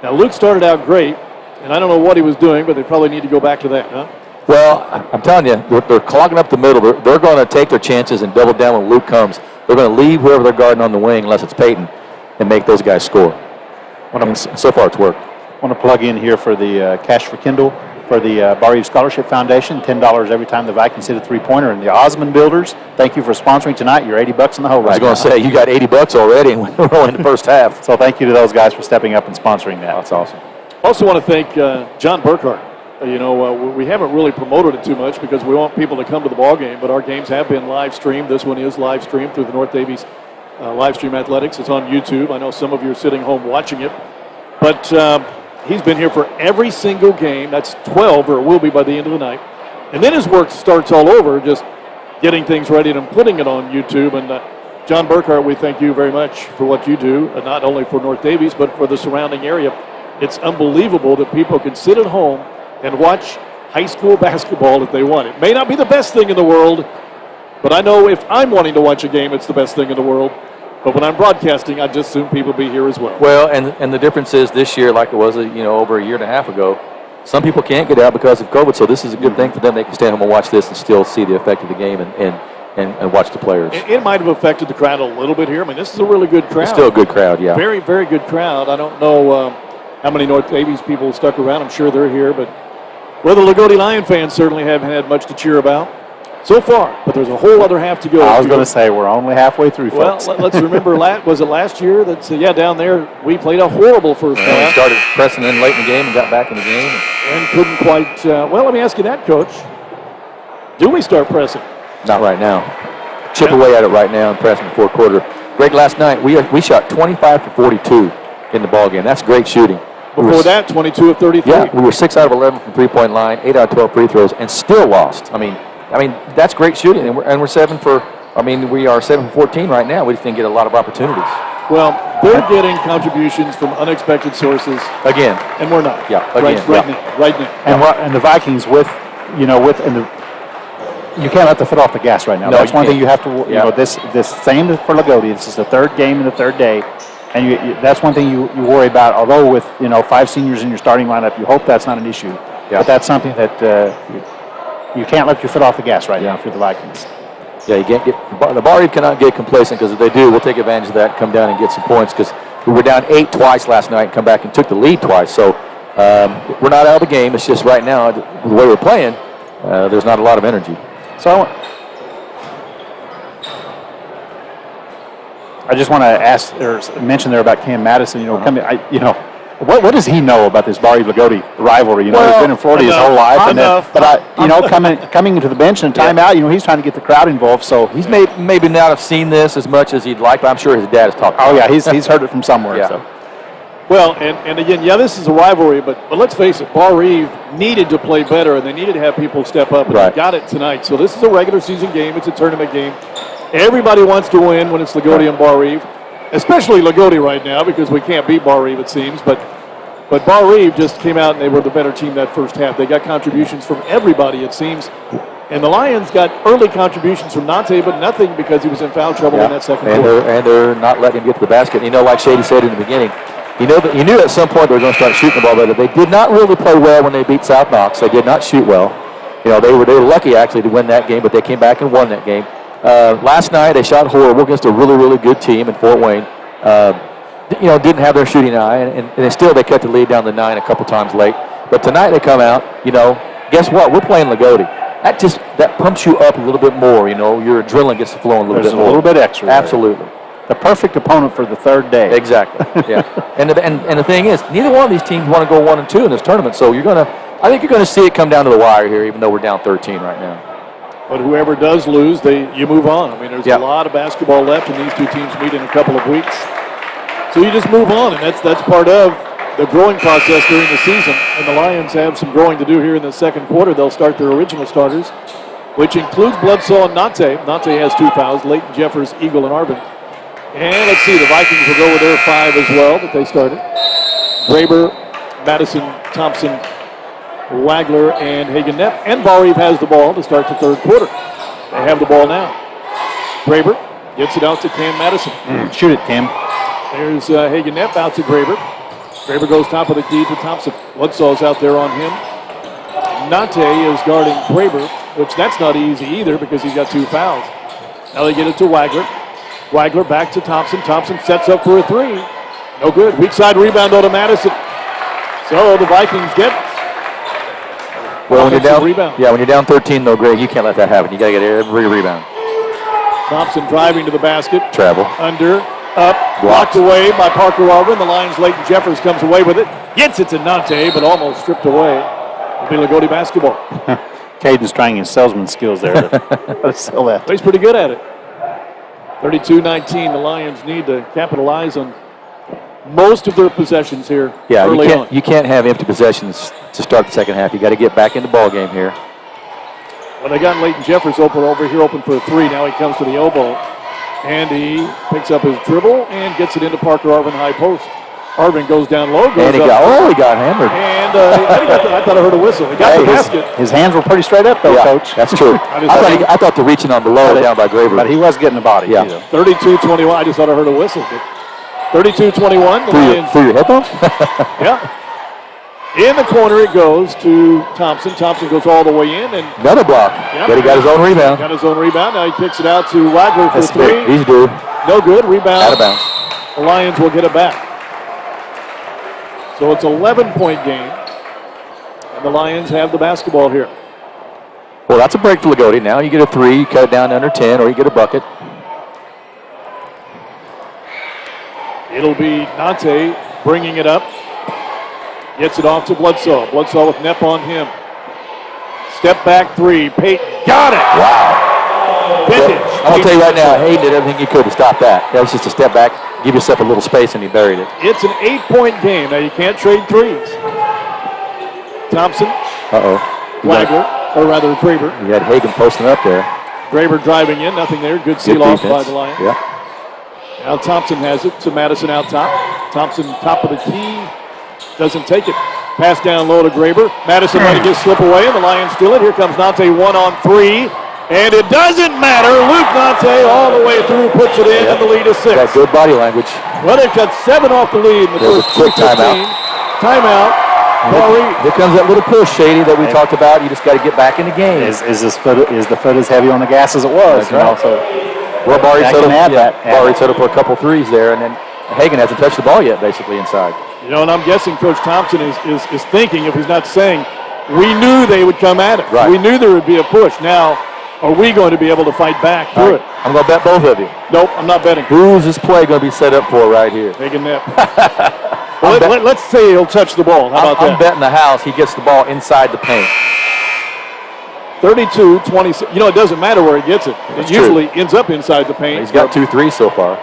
Now, Luke started out great, and I don't know what he was doing, but they probably need to go back to that, huh? Well, I'm telling you, they're clogging up the middle. They're going to take their chances and double down when Luke comes. They're going to leave whoever they're guarding on the wing, unless it's Peyton, and make those guys score. And so far, it's worked. I want to plug in here for the Cash for Kindle for the Barr-Reeve Scholarship Foundation. $10 every time the Vikings hit a three-pointer. And the Osmond Builders, thank you for sponsoring tonight. You're $80 in the hole right now. I was going to say, you got $80 already, and we're only in the first half. So thank you to those guys for stepping up and sponsoring that. That's awesome. Also want to thank John Burkhart. We haven't really promoted it too much because we want people to come to the ball game, but our games have been live streamed. This one is live streamed through the North Daviess Live Stream Athletics. It's on YouTube. I know some of you are sitting home watching it, but he's been here for every single game. That's 12, or it will be by the end of the night. And then his work starts all over, just getting things ready and putting it on YouTube. And John Burkhart, we thank you very much for what you do, not only for North Daviess, but for the surrounding area. It's unbelievable that people can sit at home and watch high school basketball if they want. It may not be the best thing in the world, but I know if I'm wanting to watch a game, it's the best thing in the world. But when I'm broadcasting, I just assume people be here as well. Well, and the difference is this year, like it was, over a year and a half ago, some people can't get out because of COVID, so this is a good thing for them. They can stay home and watch this and still see the effect of the game and watch the players. It might have affected the crowd a little bit here. I mean, this is a really good crowd. It's still a good crowd, yeah. Very, very good crowd. I don't know how many North Daviess people stuck around. I'm sure they're here, but the Loogootee Lion fans certainly haven't had much to cheer about so far. But there's a whole other half to go. I was going to say, we're only halfway through, folks. Well, let's remember, was it last year that, down there, we played a horrible first half. We started pressing in late in the game and got back in the game. And couldn't quite, let me ask you that, Coach. Do we start pressing? Not right now. Chip away at it right now and press in the fourth quarter. Greg, last night we shot 25 for 42 in the ball game. That's great shooting. Before that, 22 of 33. Yeah, we were 6 out of 11 from three-point line, 8 out of 12 free throws, and still lost. I mean that's great shooting, and we're 7 for. We are 7 for 14 right now. We just didn't get a lot of opportunities. Well, they're getting contributions from unexpected sources again, and we're not. Yeah, again, right now. And the Vikings you can't let the foot off the gas right now. No, that's one thing you have to. This same for Loogootee. This is the third game in the third day, and that's one thing you worry about. Although with 5 seniors in your starting lineup, you hope that's not an issue. Yeah. But that's something that you can't let your foot off the gas right now for the Vikings. Yeah, you can't the Barr-Reeve cannot get complacent, because if they do, we'll take advantage of that, come down and get some points, because we were down 8 twice last night and come back and took the lead twice. So we're not out of the game. It's just right now, the way we're playing, there's not a lot of energy. So I just want to ask or mention there about Cam Madison. What does he know about this Barr-Reeve Loogootee rivalry? He's been in Florida his whole life, coming into the bench and timeout, he's trying to get the crowd involved. So he's maybe not have seen this as much as he'd like, but I'm sure his dad has talked about it. Oh yeah, he's heard it from somewhere. Yeah. So. Well, and again, this is a rivalry, but let's face it, Barr-Reeve needed to play better, and they needed to have people step up, and they got it tonight. So this is a regular season game. It's a tournament game. Everybody wants to win when it's Loogootee and Barr-Reeve, especially Loogootee right now, because we can't beat Barr-Reeve, it seems. But Barr-Reeve just came out, and they were the better team that first half. They got contributions from everybody, it seems. And the Lions got early contributions from Nante, but nothing because he was in foul trouble in that second quarter. And they're not letting him get to the basket. Like Shady said in the beginning, you knew at some point they were going to start shooting the ball better. They did not really play well when they beat South Knox. They did not shoot well. They were lucky actually to win that game, but they came back and won that game. Last night they shot horrible against a really, really good team in Fort Wayne. Didn't have their shooting eye, and still they cut the lead down to 9 a couple times late. But tonight they come out. Guess what? We're playing Loogootee. That pumps you up a little bit more. Your adrenaline gets to flowing a little bit more. A little bit extra. Absolutely. The perfect opponent for the third day. Exactly. Yeah. and the thing is, neither one of these teams want to go 1-2 in this tournament. So I think you're gonna see it come down to the wire here, even though we're down 13 right now. But whoever does lose, you move on. There's a lot of basketball left, and these two teams meet in a couple of weeks. So you just move on, and that's part of the growing process during the season. And the Lions have some growing to do here in the second quarter. They'll start their original starters, which includes Bledsoe and Nante. Nante has 2 fouls, Leighton Jeffers, Eagle, and Arvin. And let's see, the Vikings will go with their 5 as well that they started. Graber, Madison, Thompson, Wagner, and Hagen-Nepp. And Barr-Reeve has the ball to start the third quarter. They have the ball now. Graber gets it out to Cam Madison. Shoot it, Cam. There's Hagen-Nepp out to Graber. Graber goes top of the key to Thompson. Bledsoe's out there on him. Nante is guarding Graber, which that's not easy either because he's got 2 fouls. Now they get it to Wagner. Wagner back to Thompson. Thompson sets up for a 3. No good. Weak side rebound on to Madison. So the Vikings get when you're down, rebound. Yeah, when you're down 13 though, Greg, you can't let that happen. You got to get every rebound. Thompson driving to the basket. Travel. Under. Up, blocked away by Parker Arvin. The Lions' Leighton Jeffers comes away with it. Gets it to Nante, but almost stripped away. It'll be Loogootee basketball. Caden's trying his salesman skills there to sell that. But he's pretty good at it. 32-19, the Lions need to capitalize on most of their possessions here early on. You can't have empty possessions to start the second half. You got to get back in the ball game here. Well, they got Leighton Jeffers open for a 3. Now he comes to the elbow. And he picks up his dribble and gets it into Parker Arvin high post. Arvin goes down low, goes And he got hammered. And I thought I heard a whistle. He got the basket. His hands were pretty straight up, though, Yeah, Coach. that's true. I thought the reaching on the lower down by Graber. But he was getting the body, Yeah. too. 32-21. I just thought I heard a whistle. 32-21. The Lions. Through your headphones? Yeah. In the corner it goes to Thompson. Thompson goes all the way in. And Another block. Yep. But he got his own rebound. Got his own rebound. Now he kicks it out to Wagner for three. He's due. No good. Rebound. Out of bounds. The Lions will get it back. So it's an 11-point game. And the Lions have the basketball here. Well, that's a break for Loogootee. Now you get a 3, you cut it down to under 10, or you get a bucket. It'll be Nante bringing it up. Gets it off to Bledsoe. Bledsoe with Nepp on him. Step back 3. Peyton got it. Wow. Vintage. I'm going to tell you right now, Hayden did everything he could to stop that. That was just a step back, give yourself a little space, and he buried it. It's an 8-point game. Now you can't trade threes. Thompson. Uh-oh. Wagner, or rather Graber. You had Hagan posting up there. Graber driving in. Nothing there. Good Good seal off by defense. the Lions. Yeah. Now Thompson has it to Madison out top. Thompson top of the key. Doesn't take it. Pass down low to Graber. Madison letting it slip away, and the Lions steal it. Here comes Nante 1-on-3. And it doesn't matter. Luke Nante all the way through, puts it in, and the lead is 6. Got good body language. Well, they've got 7 off the lead in the There's first a quick 2:15. Timeout. Barr-Reeve. Here comes that little push, Shady, that we talked about. You just got to get back in the game. Is the foot as heavy on the gas as it was? That's right. So Well, Barr-Reeve that settled, can add that. Barr-Reeve settled for a couple threes there, and then Hagan hasn't touched the ball yet, basically, inside. You know, and I'm guessing Coach Thompson is thinking, if he's not saying, we knew they would come at it. Right. We knew there would be a push. Now, are we going to be able to fight back through it? I'm going to bet both of you. Nope, I'm not betting. Who's this play going to be set up for right here? Taking Nepp. Well, let's say he'll touch the ball. How about I'm that? betting the house he gets the ball inside the paint. 32-26. You know, it doesn't matter where he gets it. That's It usually ends up inside the paint. He's got 2 threes so far.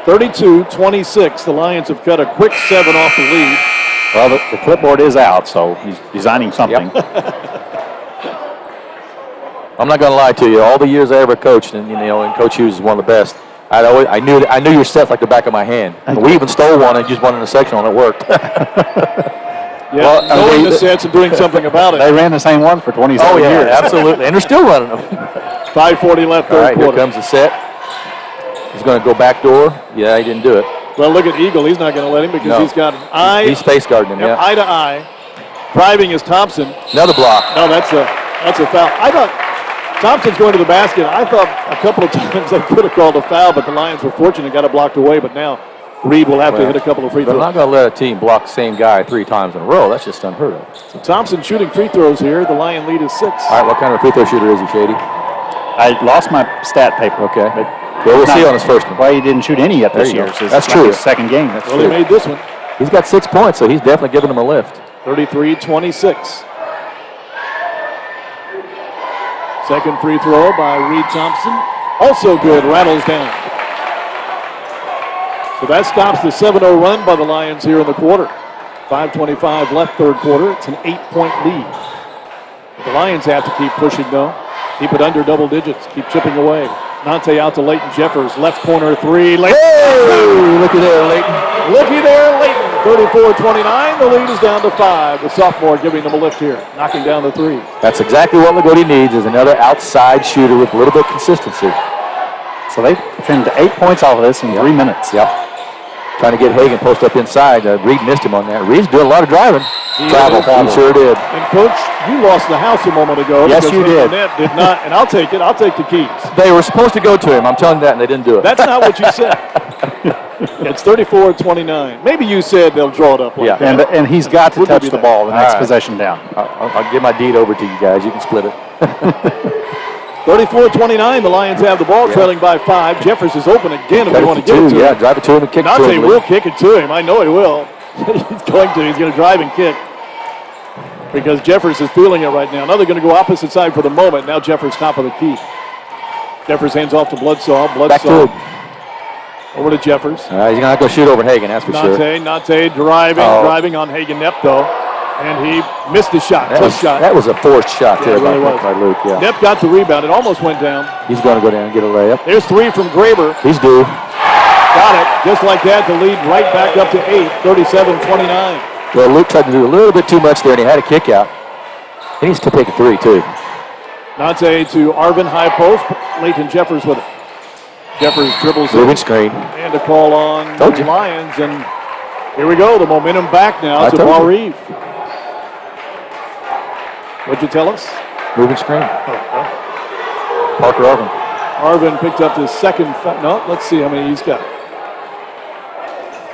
32-26. The Lions have cut a quick 7 off the lead. well, the clipboard is out, so he's designing something. I'm not going to lie to you. All the years I ever coached, and and Coach Hughes is one of the best. I knew your set like the back of my hand. And we even stole one and used one in the sectional, and it worked. Yeah, Well, knowing the sets and doing something about They it. ran the same one for 27 Oh yeah, years. absolutely, and they're still running them. 5:40 left, All third right, here quarter. comes the set. He's going to go back door. Yeah, he didn't do it. Well, look at Eagle. He's not going to let him because No. he's got an eye. He's face guarding him. Yep, Yeah, eye to eye. Driving is Thompson. another block. No, that's a foul. I thought Thompson's going to the basket. I thought a couple of times they could have called a foul, but the Lions were fortunate, got it blocked away. But now Reed will have to hit a couple of free They're throws. not going to let a team block the same guy 3 times in a row. That's just unheard of. So Thompson shooting free throws here. The Lion lead is 6. All right, what kind of free throw shooter is he, Shady? I lost my stat paper. Okay. But Well, we'll it's see not- on his first one. Why he didn't shoot any yet There this you year. go. So it's That's like true. his second game. That's Well, he made this one. He's got 6 points, so he's definitely giving him a lift. 33-26. Second free throw by Reed Thompson. Also good, rattles down. So that stops the 7-0 run by the Lions here in the quarter. 5:25 left, third quarter. It's an 8-point lead. The Lions have to keep pushing, though. Keep it under double digits. Keep chipping away. Nante out to Leighton Jeffers. Left corner 3. Leighton. Hey, looky there, Leighton. Looky there, Leighton. 34-29. The lead is down to 5. The sophomore giving them a lift here. Knocking down the 3. That's exactly what Loogootee needs, is another outside shooter with a little bit of consistency. So they trimmed 8 points off of this in 3 minutes. Yep. Trying to get Hagan post up inside. Reed missed him on that. Reed's doing a lot of driving. Travel. He sure did. And Coach, you lost the house a moment ago. Yes, because you did. Net did not, and I'll take it. I'll take the keys. They were supposed to go to him. I'm telling you that, and they didn't do it. That's not what you said. It's 34-29. Maybe you said they'll draw it up like Yeah. that. And he's got to We'll touch give the you ball the next All right. possession down. I'll give my deed over to you guys. You can split it. 34-29. The Lions have the ball, trailing by 5. Jeffers is open again if Cut they it want to to get it two. to Yeah, him. drive it to him and kick it to Nante him. will kick it to him. I know he will. He's going to. He's going to drive and kick. Because Jeffers is feeling it right now. Now they're going to go opposite side for the moment. Now Jeffers top of the key. Jeffers hands off to Bledsoe. Back to Bledsoe him. over to Jeffers. All right, he's not going to shoot over Hagan, that's for sure. Nante driving on Hagan Nepp though. And he missed the shot. That was a forced shot there really by Luke. Yeah. Nip got the rebound. It almost went down. He's going to go down and get a layup. There's 3 from Graber. He's due. Got it. Just like that, the lead right back up to 8, 37-29. Well, Luke tried to do a little bit too much there, and he had a kick out. He needs to take a 3, too. Nante to Arvin, high post. Leighton Jeffers with it. Jeffers dribbles Moving in. screen. And a call on the Lions. And here we go. The momentum back now to Barr-Reeve. What'd you tell us? Moving screen. Parker Arvin. Arvin picked up his second. No, let's see how many he's got.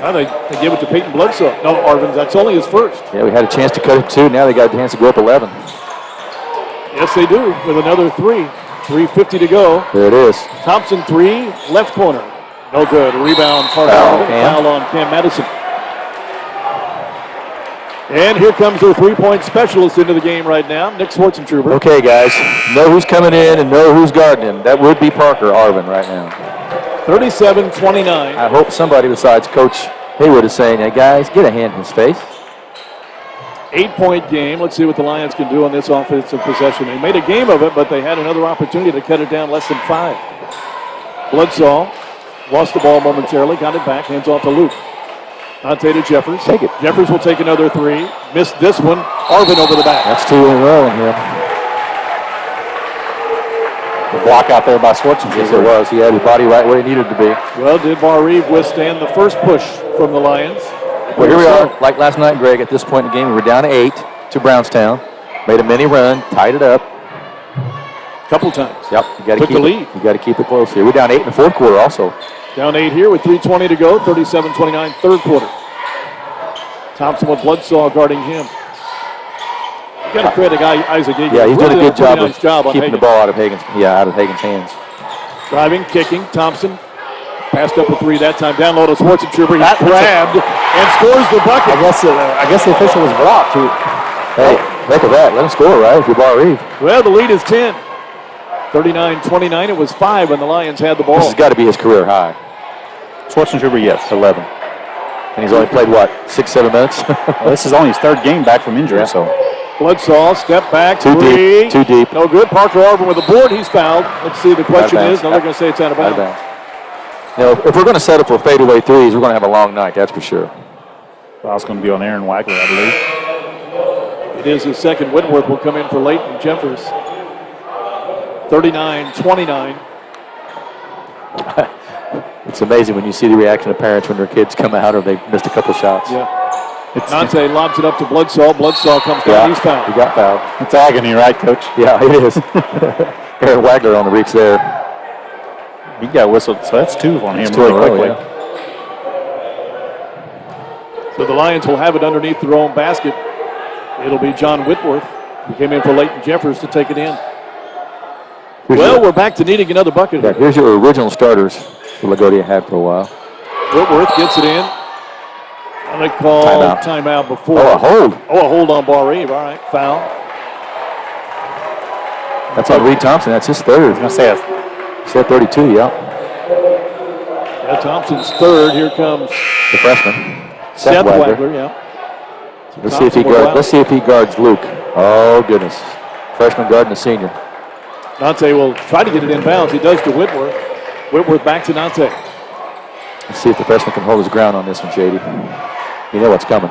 Now they give it to Peyton Bledsoe. No, Arvin, that's only his first. Yeah, we had a chance to cut it 2. Now they got a chance to go up 11. Yes, they do, with another 3. 3:50 to go. There it is. Thompson 3, left corner. No good. Rebound, Parker Arvin. Foul on Cam Madison. And here comes their 3-point specialist into the game right now, Nick Schwartzentruber. Okay, guys, know who's coming in and know who's guarding him. That would be Parker Arvin right now. 37-29. I hope somebody besides Coach Haywood is saying, hey, guys, get a hand in his face. 8-point game. Let's see what the Lions can do on this offensive possession. They made a game of it, but they had another opportunity to cut it down less than 5. Bledsoe lost the ball momentarily, got it back, hands off to Luke. Nante to Jeffers. Take it. Jeffers will take another 3. Missed this one. Arvin over the back. That's 2 in a row in here. The block out there by Schwarzenegger. Yes, it was. He had his body right where he needed to be. Well, did Barr-Reeve withstand the first push from the Lions? Well, here we are, like last night, Greg, at this point in the game, we were down to 8 to Brownstown. Made a mini run, tied it up. Couple times. Yep, you got to Took keep the lead. You got to keep it close here. We're down 8 in the fourth quarter also. Down 8 here with 3:20 to go, 37-29, third quarter. Thompson with Bledsoe guarding him. You got to credit Isaac Egan. Yeah, he's really doing a good job nice of keeping the ball out of Hagen's hands. Driving, kicking, Thompson passed up a 3 that time. Down low to Schwartzentruber. He's grabbed and scores the bucket. I guess the official was blocked. Hey, look at that. Let him score, right, if you're Barr-Reeve. Well, the lead is 10. 39-29. It was 5 when the Lions had the ball. This has got to be his career high. Schwarzenegger, yes. 11. And he's only played, 6-7 minutes? Well, this is only his 3rd game back from injury, so. Bledsoe, step back, Too 3. deep. Too deep. No good. Parker Arvin with the board. He's fouled. Let's see. The question is, now they're going to say it's out of bounds. Now, if we're going to settle for fadeaway 3s, we're going to have a long night, that's for sure. Foul's going to be on Aaron Wagner, I believe. It is his second. Whitworth will come in for Leighton Jeffers. 39-29. It's amazing when you see the reaction of parents when their kids come out or they've missed a couple shots. Yeah. Nante lobs it up to Bledsoe. Bledsoe comes down. He's fouled. He got fouled. It's agony, right, Coach? Yeah, it is. Aaron Wagner on the reach there. He got whistled, so that's 2 on him really really quickly. Yeah. So the Lions will have it underneath their own basket. It'll be John Whitworth, who came in for Leighton Jeffers to take it in. We're back to needing another bucket. Yeah, here's your original starters for Loogootee had for a while. Whitworth gets it in. I'm going to call timeout before. Oh, a hold. Oh, a hold on Barr-Reeve. All right, foul. That's on Reed Thompson. That's his 3rd. I was going to say it. Set 32, yeah. Yeah, Thompson's 3rd. Here comes the freshman. Seth Wagner, yeah. Let's see if he guards Luke. Oh, goodness. Freshman guarding the senior. Nante will try to get it inbounds. He does to Whitworth. Whitworth back to Nante. Let's see if the freshman can hold his ground on this one, Shady. You know what's coming.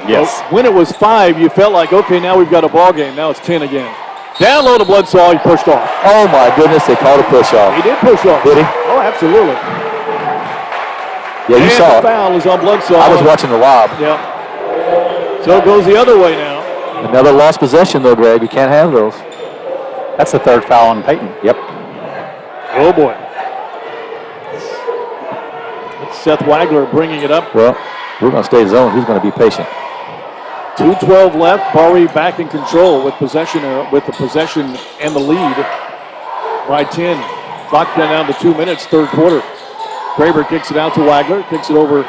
Yes. Well, when it was 5, you felt like, okay, now we've got a ball game. Now it's 10 again. Down low to Bledsoe. He pushed off. Oh, my goodness. They called a push off. He did push off. Did he? Oh, absolutely. Yeah, you saw it. The foul is on Bledsoe. I was watching the lob. Yeah. So it goes the other way now. Another lost possession, though, Greg. You can't have those. That's the 3rd foul on Peyton. Yep. Oh, boy. It's Seth Wagner bringing it up. Well, we're going to stay zone. He's going to be patient. 2:12 left. Barr-Reeve back in control with the possession and the lead by 10. Clock down to 2 minutes, third quarter. Graber kicks it out to Wagner. Kicks it over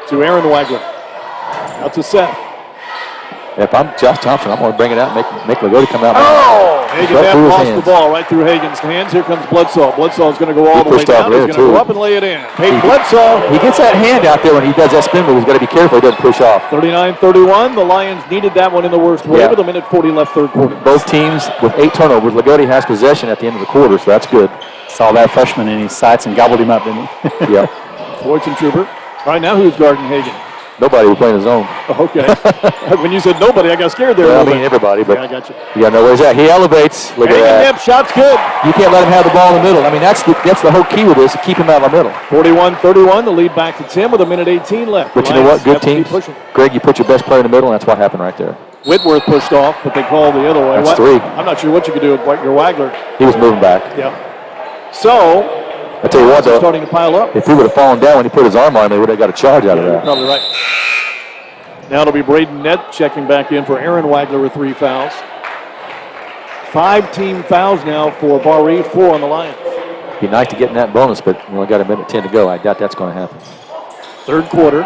to Aaron Wagner. Out to Seth. If I'm Josh Thompson, I'm going to bring it out and make Loogootee come out. Hagen Knapp lost the ball right through Hagen's hands. Here comes Bledsoe. Bledsoe is going to go all the way down. He's going to go up and lay it in. Peyton Bledsoe. He gets that hand out there when he does that spin move. He's got to be careful he doesn't push off. 39-31. The Lions needed that one in the worst way with a minute 40 left third quarter. Both teams with 8 turnovers. Loogootee has possession at the end of the quarter, so that's good. Saw that freshman in his sights and gobbled him up, didn't he? Yeah. Floydson Trooper. All right, now who's guarding Hagen? Nobody was playing his own. Okay. When you said nobody, I got scared there. Well, I mean everybody, but I got you. You got to know where he's at. He elevates. Look at that. Hagen Knapp, shot's good. You can't let him have the ball in the middle. I mean, that's the whole key with this, to keep him out of the middle. 41-31, the lead back to 10 with a minute 18 left. But you know what? Good team. Greg, you put your best player in the middle, and that's what happened right there. Whitworth pushed off, but they called the other way. That's 3. I'm not sure what you could do with your Wagner. He was moving back. Yeah. So, I tell you what, though, starting to pile up. if he would have fallen down when he put his arm on him, they would have got a charge out of that. You're probably right. Now it'll be Braden Nett checking back in for Aaron Wagner with 3 fouls. 5 team fouls now for Barr-Reeve, 4 on the Lions. Be nice to get in that bonus, but we only got a minute 10 to go. I doubt that's going to happen. Third quarter,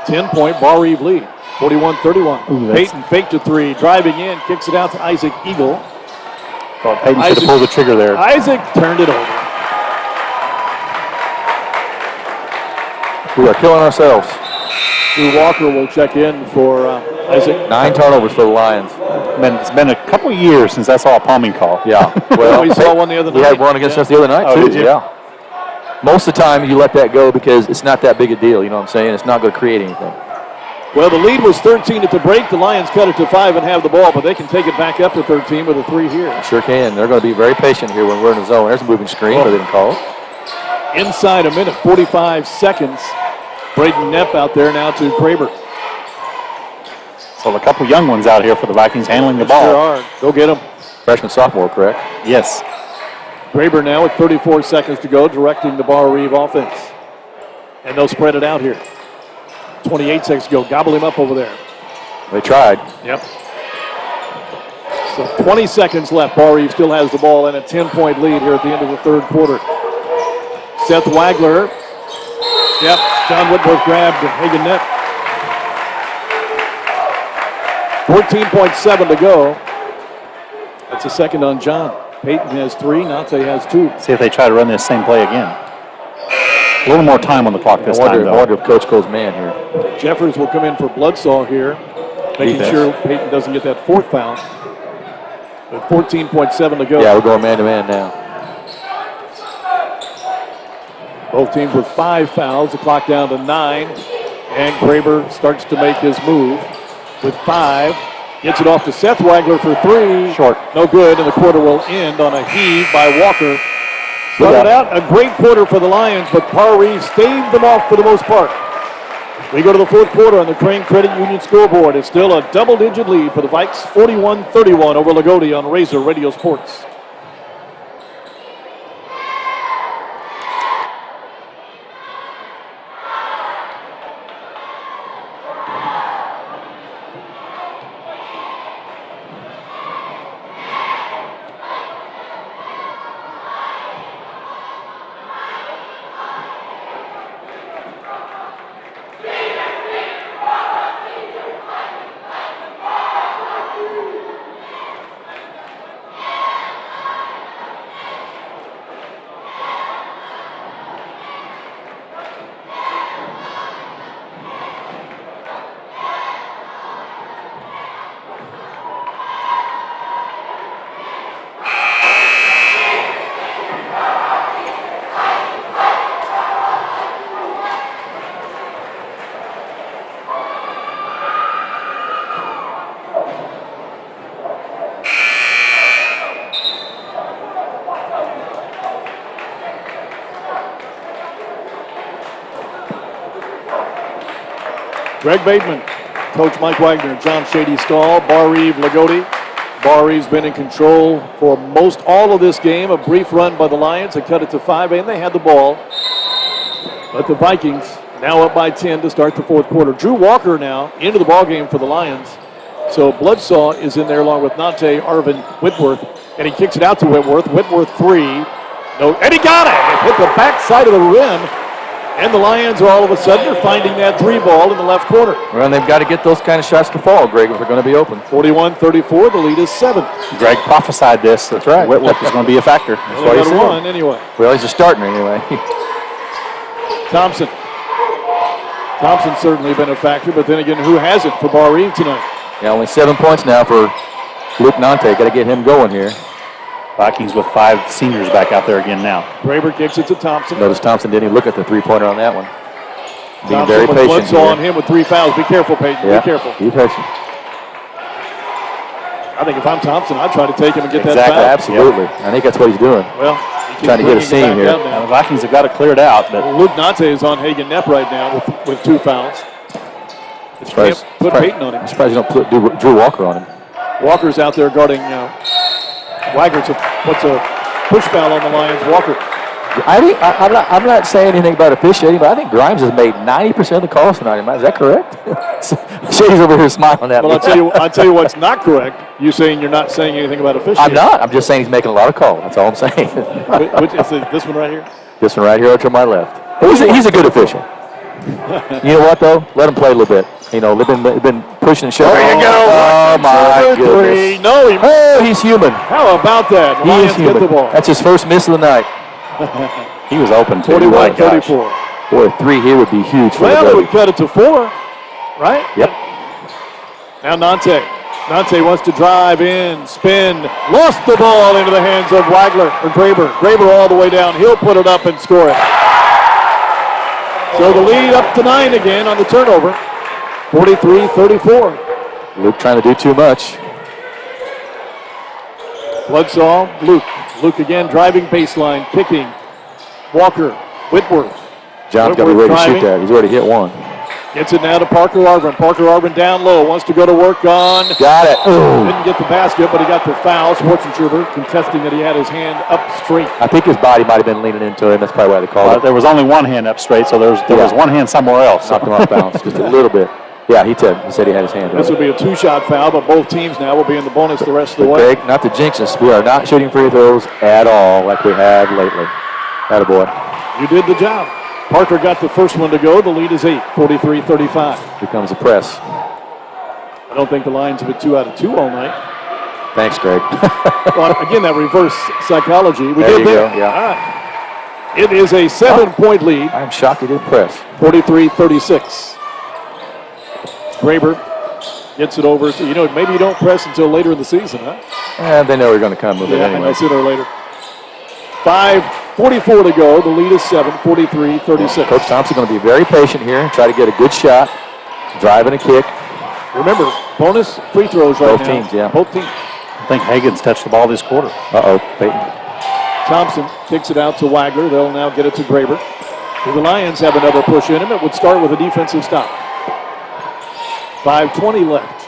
10-point Barr-Reeve lead, 41-31. Peyton faked a 3, driving in, kicks it out to Isaac Eagle. Thought Peyton should have pulled the trigger there. Isaac turned it over. We are killing ourselves. Drew Walker will check in for Isaac. 9 turnovers for the Lions. It's been a couple of years since I saw a palming call. Yeah. Well, we saw one the other night. We had one against us the other night, too. Did you? Yeah. Most of the time, you let that go because it's not that big a deal. You know what I'm saying? It's not going to create anything. Well, the lead was 13 at the break. The Lions cut it to 5 and have the ball, but they can take it back up to 13 with a 3 here. Sure can. They're going to be very patient here when we're in the zone. There's a moving screen, but they didn't call it. Inside a minute, 45 seconds. Braden Knapp out there now to Kraber. So a couple young ones out here for the Vikings handling the ball. Sure are. Go get them. Freshman, sophomore, correct? Yes. Kraber now with 34 seconds to go, directing the Barr-Reeve offense. And they'll spread it out here. 28 seconds to go. Gobble him up over there. They tried. Yep. So 20 seconds left. Barr-Reeve still has the ball and a 10-point lead here at the end of the third quarter. Seth Wagner. Yep. John Whitworth grabbed Hagen Knapp. 14.7 to go. That's a second on John. Peyton has 3. Nate has 2. See if they try to run this same play again. A little more time on the clock this time, though. I wonder if Coach goes man here. Jeffers will come in for Bledsoe here, making sure Peyton doesn't get that 4th foul. With 14.7 to go. Yeah, we're going man-to-man now. Both teams with 5 fouls. The clock down to 9. And Kraber starts to make his move with 5. Gets it off to Seth Wagner for 3. Short. No good, and the quarter will end on a heave by Walker. Started out a great quarter for the Lions, but Barr-Reeve staved them off for the most part. We go to the fourth quarter on the Crane Credit Union scoreboard. It's still a double-digit lead for the Vikes, 41-31 over Loogootee on Razor Radio Sports. Greg Bateman, Coach Mike Wagner, John Shady Stahl, Barr-Reeve Loogootee. Barr-Reeve's been in control for most all of this game. A brief run by the Lions. They cut it to 5, and they had the ball. But the Vikings now up by 10 to start the fourth quarter. Drew Walker now into the ballgame for the Lions. So Bledsoe is in there along with Nate, Arvin, Whitworth. And he kicks it out to Whitworth. Whitworth 3. No, and he got it. It hit the back side of the rim. And the Lions are all of a sudden are finding that 3 ball in the left corner. Well, and they've got to get those kind of shots to fall, Greg, if they're going to be open. 41-34, the lead is 7. Greg prophesied this. That's right. Whitworth is going to be a factor. That's why he's won anyway. Well, he's a starter anyway. Thompson's certainly been a factor, but then again, who hasn't for Barr-Reeve tonight? Yeah, only 7 points now for Luke Nante. Got to get him going here. Vikings with 5 seniors back out there again now. Graber kicks it to Thompson. Notice Thompson didn't even look at the three-pointer on that one. Being Thompson very with patient Bledsoe here. on him with 3 fouls. Be careful, Peyton. Yeah, Be careful. Be patient. I think if I'm Thompson, I'd try to take him and get that Exactly, foul. absolutely. I think that's what he's doing. Well, Trying to get a seam here. Now, the Vikings have got to clear it out, but Luke Nante is on Hagen Knepp right now with 2 fouls. But you can't put Peyton on him. I'm surprised you don't put Drew Walker on him. Walker's out there guarding Wagner. What's a push foul on the Lions? Walker. I'm not saying anything about officiating, but I think Grimes has made 90% of the calls tonight. Is that correct? Shady's over here smiling at me. Well, I'll tell you what's not correct. You saying you're not saying anything about officiating. I'm not. I'm just saying he's making a lot of calls. That's all I'm saying. Which is this one right here? This one right here to my left. He's a good official. You know what, though? Let him play a little bit. You know, they've been pushing and shoving. There you go. Oh, my goodness. No, He's human. how about that? He Lions is get human. the ball. That's his first miss of the night. he was open too. 41-34. Boy, a 3 here would be huge for Well, the it W. would cut it to 4, right? Yep. Now Nante. Nante wants to drive in, spin, lost the ball into the hands of Wagner or Graber. Graber all the way down. He'll put it up and score it. So the lead up to 9 again on the turnover. 43-34. Luke trying to do too much. Bledsoe, Luke. Luke again driving baseline, kicking. Walker, Whitworth. John's got to be ready to shoot that. He's already hit one. Gets it now to Parker Arvin. Parker Arvin down low. Wants to go to work on. Got it. Didn't get the basket, but he got the foul. Schwarzenschubert contesting that he had his hand up straight. I think his body might have been leaning into him. That's probably why they called it. There was only one hand up straight, so there was one hand somewhere else. Knocked him off balance just a little bit. Yeah, he said he had his hand This up. will be a 2-shot foul, but both teams now will be in the bonus the rest of the way. Greg, not to jinx us, we are not shooting free throws at all like we have lately. Attaboy. You did the job. Parker got the first one to go. The lead is 8, 43-35. Here comes the press. I don't think the Lions have been 2 out of 2 all night. Thanks, Greg. Well, again, that reverse psychology. We There did you that. go, yeah. All right. It is a 7-point lead, I'm shocked he didn't press. 43-36. Graber gets it over to, maybe you don't press until later in the season, huh? They know we're going to come with it Yeah, anyway. sooner or later. 5:44 to go. The lead is 7, 43-36. Coach Thompson going to be very patient here and try to get a good shot, drive and a kick. Remember, bonus free throws right Both now. teams, yeah. Both teams. I think Hagen's touched the ball this quarter. Uh-oh, Peyton. Thompson kicks it out to Wagner. They'll now get it to Graber. The Lions have another push in him. It would start with a defensive stop. 5:20 left.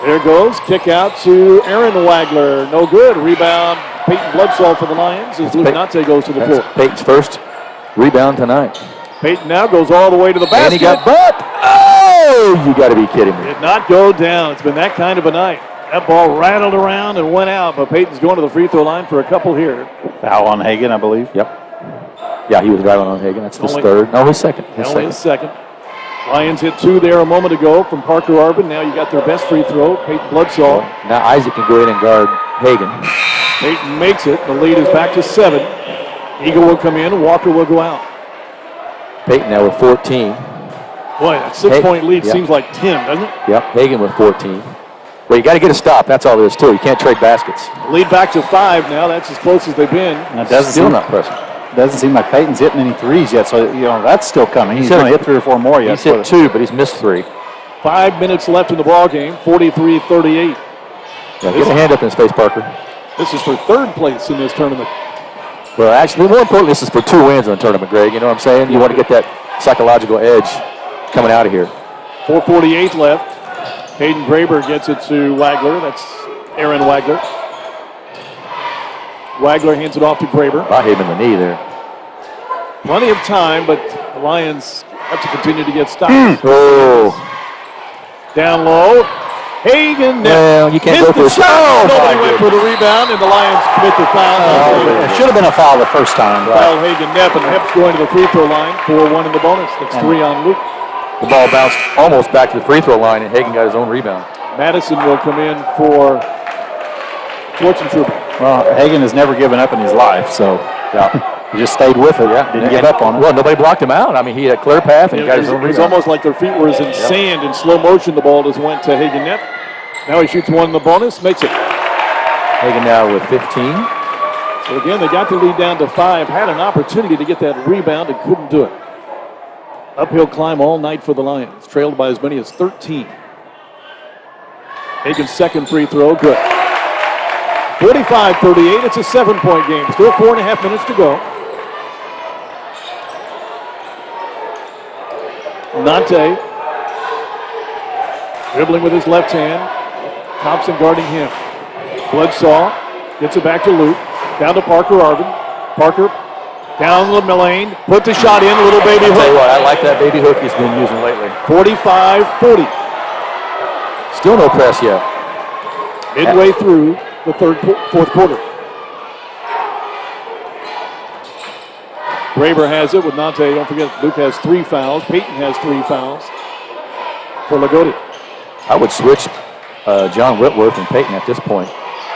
There goes. Kick out to Aaron Wagner. No good. Rebound. Peyton Bledsoe for the Lions as Luke Nante goes to the floor. That's Peyton's first rebound tonight. Peyton now goes all the way to the basket. And he got butt. Oh, you got to be kidding me. Did not go down. It's been that kind of a night. That ball rattled around and went out, but Peyton's going to the free throw line for a couple here. Foul on Hagen, I believe. Yep. Yeah, he was right on Hagen. That's his third. No, his second. Only his second. Lions hit 2 there a moment ago from Parker Arvin. Now you got their best free throw, Peyton Bledsoe. Now Isaac can go in and guard Hagen. Peyton makes it. The lead is back to 7. Eagle will come in. Walker will go out. Peyton now with 14. Boy, that 6-point lead seems like 10, doesn't it? Yep, Hagen with 14. Well, you got to get a stop. That's all there is to it. You can't trade baskets. Lead back to 5 now. That's as close as they've been. And it Still not pressing. doesn't seem like Peyton's hitting any threes yet, so that's still coming. He's going to hit 3 or 4 more yet. He's hit 2, but he's missed 3. 5 minutes left in the ball game. 43-38. Yeah, get a hand up in his face, Parker. This is for 3rd place in this tournament. Well, actually, more importantly, this is for 2 wins in the tournament, Greg. You know what I'm saying? You want to get that psychological edge coming out of here. 4:48 left. Hayden Graber gets it to Wagner. That's Aaron Wagner. Wagner hands it off to Graber. I hit him in the knee there. Plenty of time, but the Lions have to continue to get stopped. Oh, Down low. Hagan. Well, you can't missed go for the a shot. Oh, Nobody my went for the rebound, and the Lions commit the foul. It should have been a foul the first time. Foul Hagan Nepp, and Nepp's going to the free throw line for 1 in the bonus. That's 3 on Luke. The ball bounced almost back to the free throw line, and Hagan got his own rebound. Madison will come in for Schwarzentrooper. Well, Hagan has never given up in his life, so he just stayed with it. Didn't give up on it. Well, nobody blocked him out. I mean, he had a clear path and got his own It was rebound. almost like their feet were in sand in slow motion. The ball just went to Hagan Nepp. Now he shoots 1 in the bonus, makes it. Hagan now with 15. So again, they got the lead down to 5. Had an opportunity to get that rebound and couldn't do it. Uphill climb all night for the Lions, trailed by as many as 13. Hagan's second free throw, good. 45-38, it's a 7-point game. Still 4.5 minutes to go. Nante dribbling with his left hand. Thompson guarding him. Bledsaw gets it back to Luke. Down to Parker Arvin. Parker down the lane. Put the shot in. Little baby I'll tell you hook. what, I like that baby hook he's been using lately. 45-40. Still no press yet. Midway through the fourth quarter. Graber has it with Nante. Don't forget, Luke has 3 fouls. Peyton has 3 fouls for Loogootee. I would switch John Whitworth and Peyton at this point.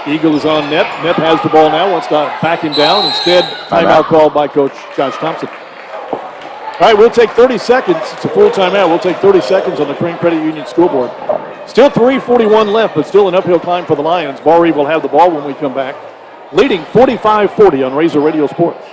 Eagle is on Nepp. Nepp has the ball now. Wants to back him down. Instead, timeout called by Coach Josh Thompson. All right, we'll take 30 seconds. It's a full timeout. We'll take 30 seconds on the Crane Credit Union scoreboard. Still 3:41 left, but still an uphill climb for the Lions. Barr-Reeve will have the ball when we come back, leading 45-40 on Razor Radio Sports.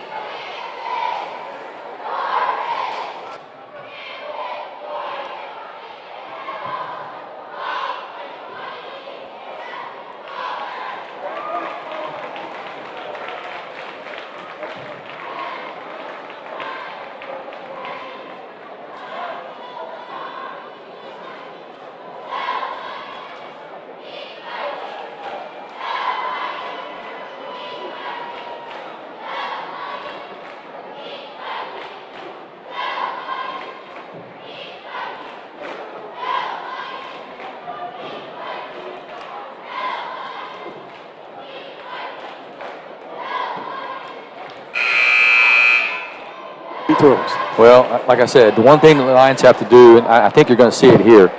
Throws. Well, like I said, the one thing the Lions have to do, and I think you're going to see it here,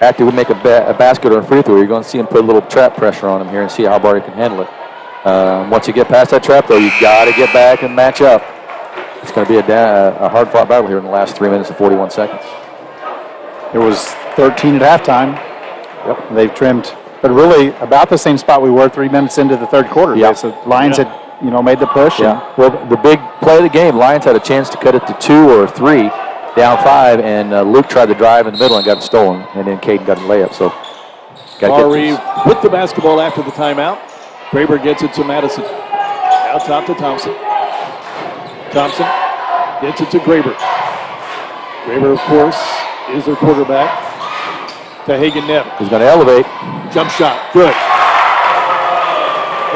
after we make a basket or a free throw, you're going to see him put a little trap pressure on him here and see how Barty can handle it. Once you get past that trap, though, you got to get back and match up. It's going to be a hard-fought battle here in the last 3 minutes and 41 seconds. It was 13 at halftime. Yep, they've trimmed, but really about the same spot we were 3 minutes into the third quarter. Yeah. So Lions had, made the push. Yeah. Well, the big play of the game, Lions had a chance to cut it to 2 or 3, down 5, and Luke tried to drive in the middle and got it stolen, and then Caden got a layup. So, Barr-Reeve with the basketball after the timeout. Graber gets it to Madison. Now top to Thompson. Thompson gets it to Graber. Graber, of course, is their quarterback. To Hagan Nepp. He's going to elevate. Jump shot, good.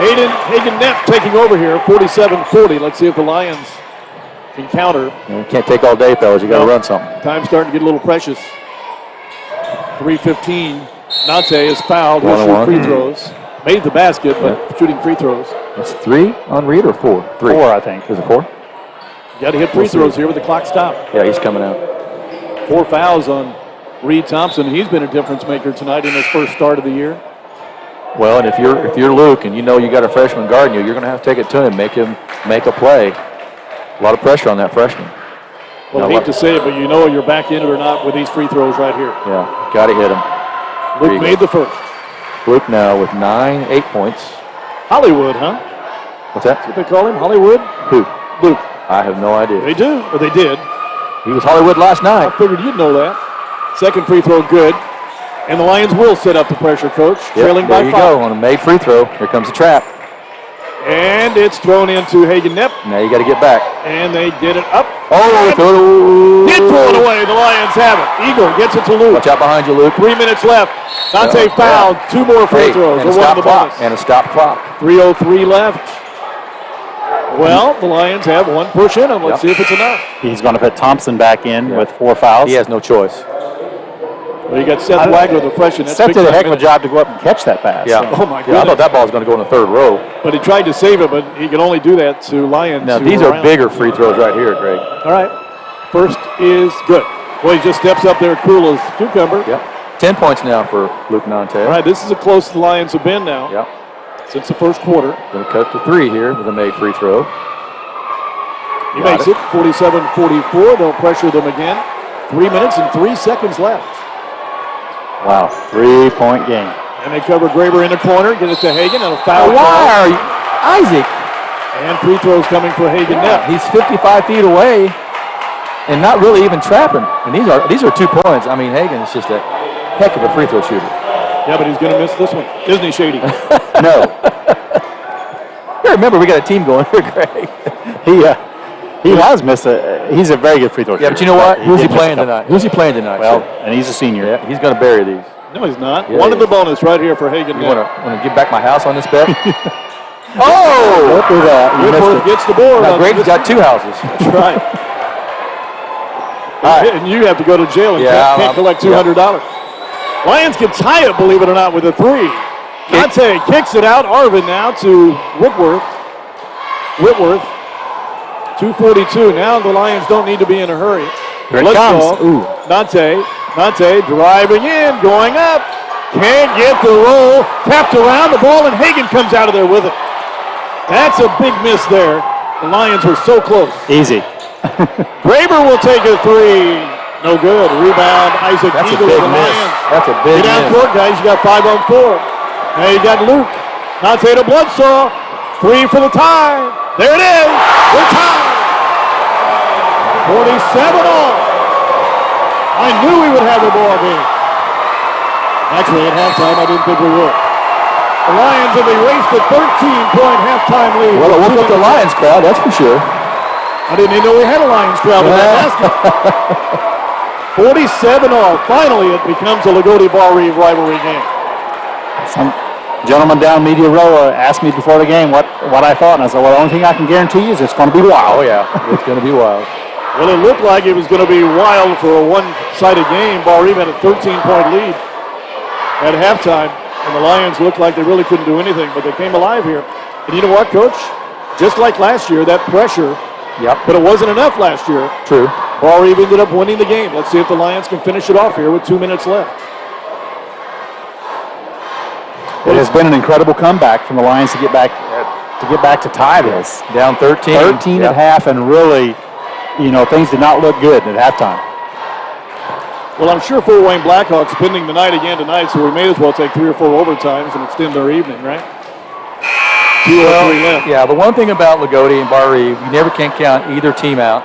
Hagan Nepp taking over here, 47-40. Let's see if the Lions can counter. You can't take all day, fellas. You got to run something. Time's starting to get a little precious. 3:15. Nante is fouled. He'll shoot free throws. Made the basket, but shooting free throws. That's 3 on Reed or 4? 3. 4, I think. Is it 4? You got to hit free throws here with the clock stopped. Yeah, he's coming out. 4 fouls on Reed Thompson. He's been a difference maker tonight in his first start of the year. Well, and if you're Luke and you know you got a freshman guarding you, you're going to have to take it to him, make him make a play. A lot of pressure on that freshman. Well, I hate to say it, but you know you're back in it or not with these free throws right here. Yeah, got to hit him. Luke made the first. Luke now with 8 points. Hollywood, huh? What's that? That's what they call him, Hollywood? Who? Luke. I have no idea. They do, or they did. He was Hollywood last I night. figured you'd know that. Second free throw, good. And the Lions will set up the pressure, Coach. Trailing by 5. There you go, on a made free throw. Here comes the trap. And it's thrown into Hagan Nepp. Now you got to get back. And they get it up. Oh, Did throw it away. The Lions have it. Eagle gets it to Luke. Watch out behind you, Luke. 3 minutes left. Dante fouled. 2 more free throws. And a Or one stop of the clock. bonus. And a stop clock. 3:03 left. Well, the Lions have one push in them. Let's see if it's enough. He's going to put Thompson back in with 4 fouls. He has no choice. Well, you got Seth Wagner, the freshman. That's Seth did a heck of a minute. job to go up and catch that pass. Yeah. Oh, my Yeah, I goodness. thought that ball was going to go in the third row. But he tried to save it, but he could only do that to Lions. Now, who these were are around. bigger free throws right here, Greg. All right. First is good. Well, he just steps up there cool as cucumber. Yep. 10 points now for Luke Nante. All right, this is as close as the Lions have been now Yep. since the first quarter. Going to cut to 3 here with a made free throw. He Got makes it. it 47-44. They'll pressure them again. 3 minutes and 3 seconds left. Wow, 3-point game. And they cover Graber in the corner, get it to Hagan, and a foul. Why call. are you, Isaac? And free throws coming for Hagan now. He's 55 feet away and not really even trapping. And these are 2 points. I mean, Hagan's just a heck of a free throw shooter. Yeah, but he's going to miss this one. Isn't he, Shady? No, Yeah, remember, we got a team going here, Greg. he has missed he's a very good free throw shooter. Yeah, but you know what? Who's he did miss a playing couple. tonight? Who's he playing tonight? Well, sir? and he's a senior. Yeah, he's going to bury these. No, he's not. Yeah, One he of the is. bonus right here for Hagan You now. want to give back my house on this bet? Oh! Look at that. You missed Whitworth it. gets the board. Now, on Grady's this- got 2 houses. That's right. And you have to go to jail and Yeah, can't collect $200. Lions can tie it, believe it or not, with a 3. Nante kicks it out. Arvin now to Whitworth. 2:42. Now the Lions don't need to be in a hurry. Here it Let's comes. go. Ooh. Nante driving in, going up. Can't get the roll. Tapped around the ball, and Hagan comes out of there with it. That's a big miss there. The Lions were so close. Easy. Graber will take a 3. No good. Rebound, Isaac That's a Eagle big of the miss. Lions. That's a big Get down miss. court, guys. You got 5 on 4. Now you got Luke. Nante to Bloodsaw. 3 for the tie. There it is. We're tied. 47 all. I knew we would have a ball game. Actually, at halftime, I didn't think we would. The Lions have erased a 13-point halftime lead. Well, it woke up the Lions crowd, that's for sure. I didn't even know we had a Lions crowd in that basket. 47 all. Finally, it becomes a Loogootee Barr-Reeve rivalry game. Some gentleman down Media Row asked me before the game what I thought, and I said, well, the only thing I can guarantee you is it's going to be wild. Oh, yeah, it's going to be wild. Well, it looked like it was going to be wild for a one-sided game. Barr-Reeve had a 13-point lead at halftime, and the Lions looked like they really couldn't do anything, but they came alive here. And you know what, Coach? Just like last year, that pressure, Yep, but it wasn't enough last year. true. Barr-Reeve ended up winning the game. Let's see if the Lions can finish it off here with 2 minutes left. It has been an incredible comeback from the Lions to get back to tie this. Down 13. 13 Yep. at half, and really, things did not look good at halftime. Well, I'm sure Fort Wayne Blackhawks spending the night again tonight, so we may as well take 3 or 4 overtimes and extend their evening, right? 2 or 3 left. Yeah, the one thing about Loogootee and Barr-Reeve, you never can count either team out,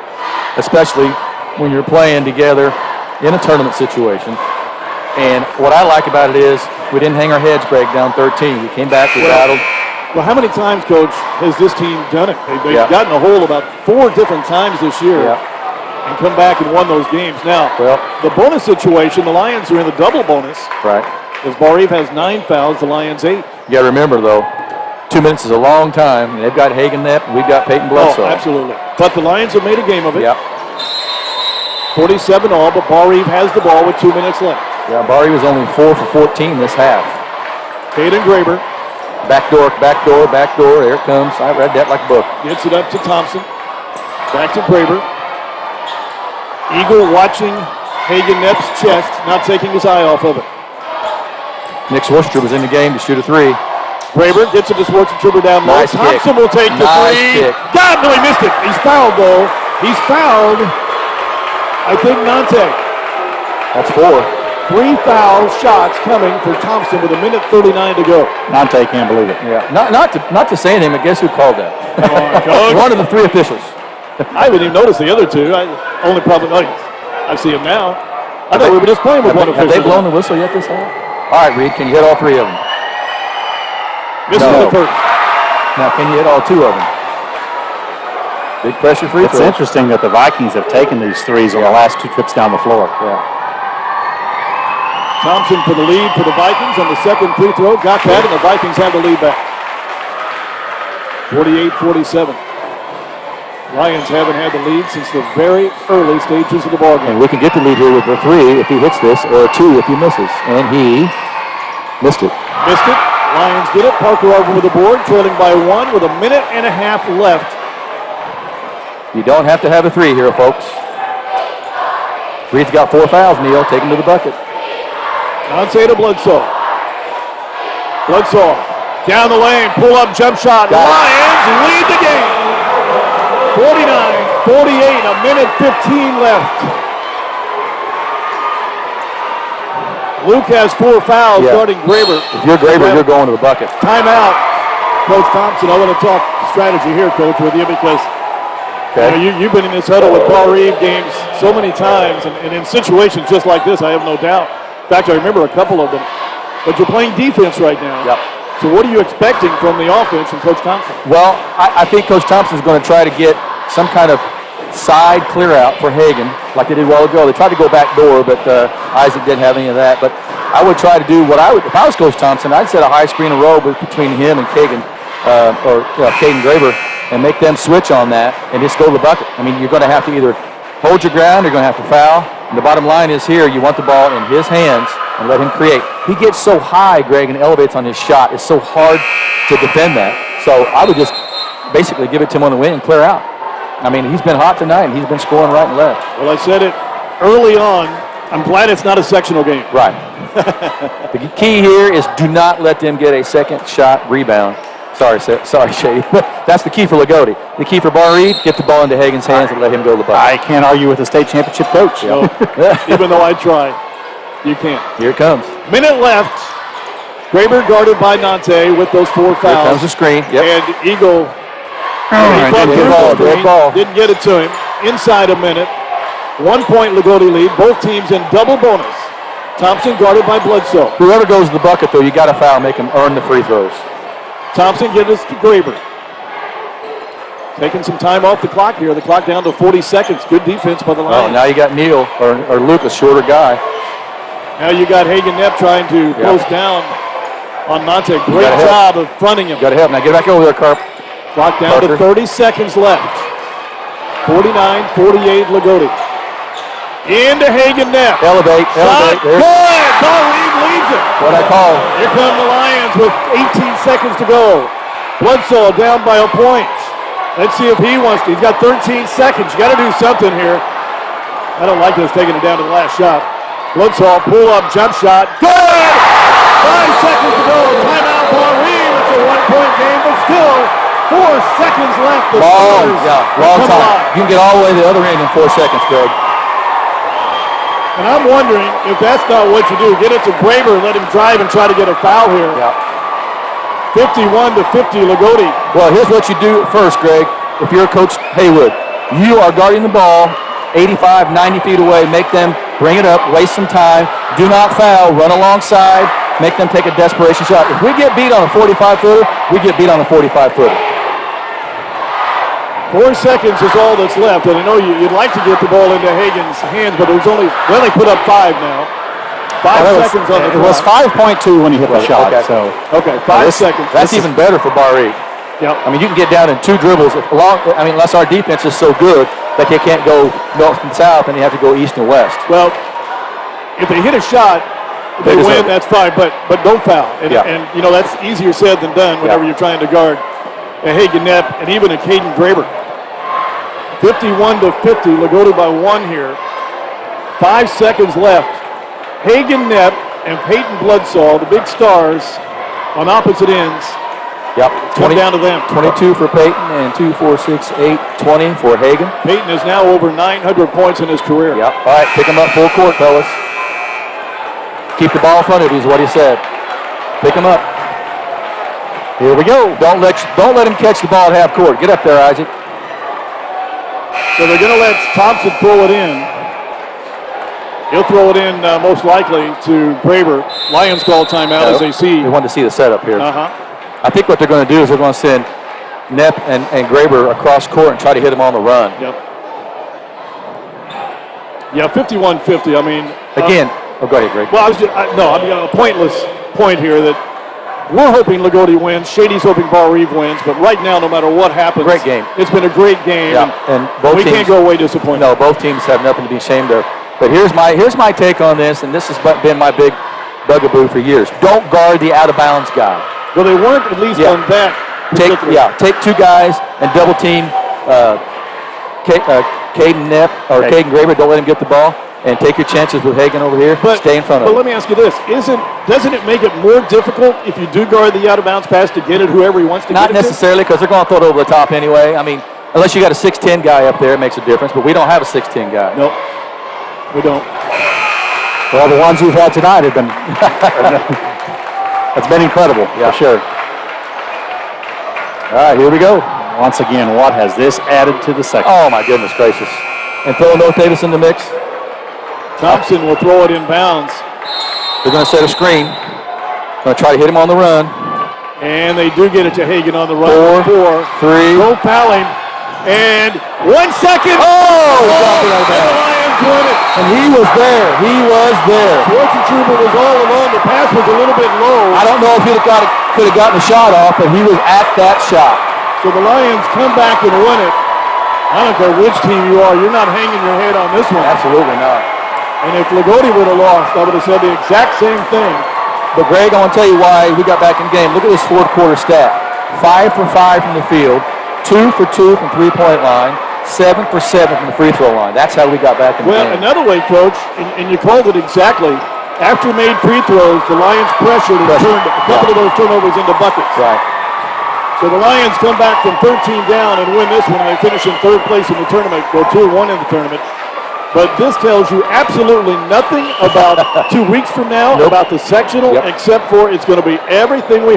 especially when you're playing together in a tournament situation. And what I like about it is we didn't hang our heads, Greg, down 13. We came back, we battled. Well, how many times, Coach, has this team done it? They've Yeah. gotten a hole about 4 different times this year Yeah. and come back and won those games. Now, Well, the bonus situation, the Lions are in the double bonus. right. As Barr-Reeve has 9 fouls, the Lions 8. You got to remember, though, 2 minutes is a long time. And they've got Hagan Knapp, and we've got Peyton Bledsoe. Oh, absolutely. But the Lions have made a game of it. Yep. 47 all, but Barr-Reeve has the ball with 2 minutes left. Yeah, Barr-Reeve was only 4 for 14 this half. Caden Graber Backdoor. There it comes. I read that like a book. gets it up to Thompson. Back to Graber. Eagle watching Hagan Knapp's chest, not taking his eye off of it. Nick Sworster was in the game to shoot a 3. Graber gets it to Schwarzenegger down low. Nice kick. Thompson will take the Nice 3. kick. God, no, he missed it. He's fouled, though. He's fouled, I think, Nante. That's 4. 3 foul shots coming for Thompson with 1:39 to go. Nante can't believe it. Yeah. Not to say anything, but guess who called that? Come on, Coach. One of the 3 officials. I haven't even noticed the other 2. I see him now. I thought we were just playing with one Have official. they blown the whistle yet this half? All right, Reed, can you hit all 3 of them? Missing No. the first. Now, can you hit all 2 of them? Big pressure free It's throw. interesting that the Vikings have taken these threes on the last 2 trips down the floor. Yeah. Thompson for the lead for the Vikings on the second free throw. Got that, and the Vikings have the lead back. 48-47. Lions haven't had the lead since the very early stages of the ballgame. And we can get the lead here with a 3 if he hits this, or a 2 if he misses. And he missed it. Missed it. Lions get it. Parker over the board, trailing by 1 with a minute and a half left. You don't have to have a 3 here, folks. Reed's got 4 fouls, Neil. Take him to the bucket. Dante to Bledsoe. Bledsoe down the lane, pull up jump shot. Lions lead the game. 49-48, a minute 15 left. Luke has 4 fouls, starting Graber. If you're Graber, you're going to the bucket. Timeout. Coach Thompson, I want to talk strategy here, Coach, with you because you've been in this huddle with Barr-Reeve games so many times, and in situations just like this, I have no doubt. In fact, I remember a couple of them. But you're playing defense right now. Yep. So what are you expecting from the offense from Coach Thompson? Well, I think Coach Thompson's going to try to get some kind of side clear out for Hagan, like they did a while ago. They tried to go back door, but Isaac didn't have any of that. But I would try to do what I would, if I was Coach Thompson, I'd set a high screen and roll between him and Kagan, Caden Graber, and make them switch on that and just go to the bucket. I mean, you're going to have to either hold your ground, you're going to have to foul. And the bottom line is here, you want the ball in his hands and let him create. He gets so high, Greg, and elevates on his shot. It's so hard to defend that. So I would just basically give it to him on the wing and clear out. I mean, he's been hot tonight, and he's been scoring right and left. Well, I said it early on. I'm glad it's not a sectional game. Right. The key here is do not let them get a second shot rebound. Sorry, Shady. That's the key for Loogootee. The key for Barr-Reeve, get the ball into Hagan's hands and let him go to the bucket. I can't argue with a state championship coach. No, even though I try, you can't. Here it comes. Minute left. Graber guarded by Nante with those 4 fouls. Here comes the screen. Yep. And Eagle didn't get it to him. Inside a minute. 1 point Loogootee lead. Both teams in double bonus. Thompson guarded by Bledsoe. Whoever goes to the bucket, though, you got to foul, make him earn the free throws. Thompson gives it to Graber. Taking some time off the clock here. The clock down to 40 seconds. Good defense by the Lions. Oh, now you got Neal or Luke, a shorter guy. Now you got Hagan Knepp trying to post down on Nante. Great job of fronting him. Got to help. Now get back over there, Carp. Clock down to 30 seconds left. 49-48 Loogootee. Into Hagan Knepp. Elevate. Good. Barr-Reeve leads it. What I call. Here come the Lions with 18 seconds to go. Bledsoe down by a point. Let's see if he wants to. He's got 13 seconds. You got to do something here. I don't like this taking it down to the last shot. Bledsoe pull up jump shot. Good. 5 seconds to go. Timeout Barr-Reeve. It's a 1-point game, but still 4 seconds left. Long time. You can get all the way to the other end in 4 seconds, Greg. And I'm wondering if that's not what you do. Get it to Graber, let him drive and try to get a foul here. Yeah. 51-50 Loogootee. Well, here's what you do first, Greg. If you're Coach Haywood, you are guarding the ball 85, 90 feet away. Make them bring it up, waste some time. Do not foul. Run alongside. Make them take a desperation shot. If we get beat on a 45-footer, we get beat on a 45-footer. 4 seconds is all that's left, and I know you'd like to get the ball into Hagan's hands, but they only put up 5 now. 5 seconds on the clock. It was 5.2 when he hit the shot. Okay. So 5 seconds. That's even better for Barr-Reeve. Yep. I mean, you can get down in 2 dribbles. Unless our defense is so good that they can't go north and south, and they have to go east and west. Well, if they hit a shot, they win. That's fine, but don't foul. And that's easier said than done whenever you're trying to guard a Hagan Knepp and even a Caden Graber. 51-50, Loogootee by 1 here. 5 seconds left. Hagan Knepp and Peyton Bledsoe, the big stars, on opposite ends. Yep. Come down to them. 22 for Peyton and 2, 4, 6, 8, 20 for Hagan. Peyton is now over 900 points in his career. Yep. All right, pick him up full court, fellas. Keep the ball in front of you is what he said. Pick him up. Here we go. Don't let him catch the ball at half court. Get up there, Isaac. So they're going to let Thompson throw it in. He'll throw it in most likely to Graber. Lions call timeout as they see. They want to see the setup here. Uh-huh. I think what they're going to do is they're going to send Knepp and Graber across court and try to hit him on the run. Yep. Yeah, 51-50. I mean, again. Go ahead, Greg. Well, I mean a pointless point here that We're hoping Loogootee wins. Shady's hoping Barr-Reeve wins. But right now, no matter what happens, Great game. It's been a great game. Yeah, and both we teams, can't go away disappointed. No, both teams have nothing to be ashamed of. But here's my take on this, and this has been my big bugaboo for years. Don't guard the out-of-bounds guy. Well, they weren't at least on that. Take two guys and double team Caden Neff or Caden Graber. Don't let him get the ball, and take your chances with Hagan over here. Stay in front of him. But let me ask you this: doesn't it make it more difficult if you do guard the out-of-bounds pass to get it whoever he wants to Not get it necessarily, because they're going to throw it over the top anyway. I mean, unless you got a 6'10" guy up there, it makes a difference. But we don't have a 6'10" guy. Nope, we don't. Well, the ones you've had tonight have been it's been incredible, for sure. All right, here we go. Once again, Watt has this added to the second. Oh, my goodness gracious. And throw North Davis in the mix. Thompson will throw it in bounds. They're going to set a screen. Going to try to hit him on the run. And they do get it to Hagan on the run. 4, 3. Go fouling. And 1 second. Oh! The Lions win it. And he was there. He was there. Schwarzentroober was all alone. The pass was a little bit low. I don't know if he could have gotten a shot off, but he was at that shot. So the Lions come back and win it. I don't care which team you are. You're not hanging your head on this one. Absolutely not. And if Loogootee would have lost, I would have said the exact same thing. But Greg, I want to tell you why we got back in the game. Look at this fourth quarter stat. 5 for 5 from the field, 2 for 2 from three-point line, 7 for 7 from the free throw line. That's how we got back in the game. Well, another way, Coach, and you called it exactly, after made free throws, the Lions pressured and turned a couple of those turnovers into buckets. Right. So the Lions come back from 13 down and win this one, and they finish in third place in the tournament, go 2-1 in the tournament. But this tells you absolutely nothing about 2 weeks from now, about the sectional, except for it's going to be everything we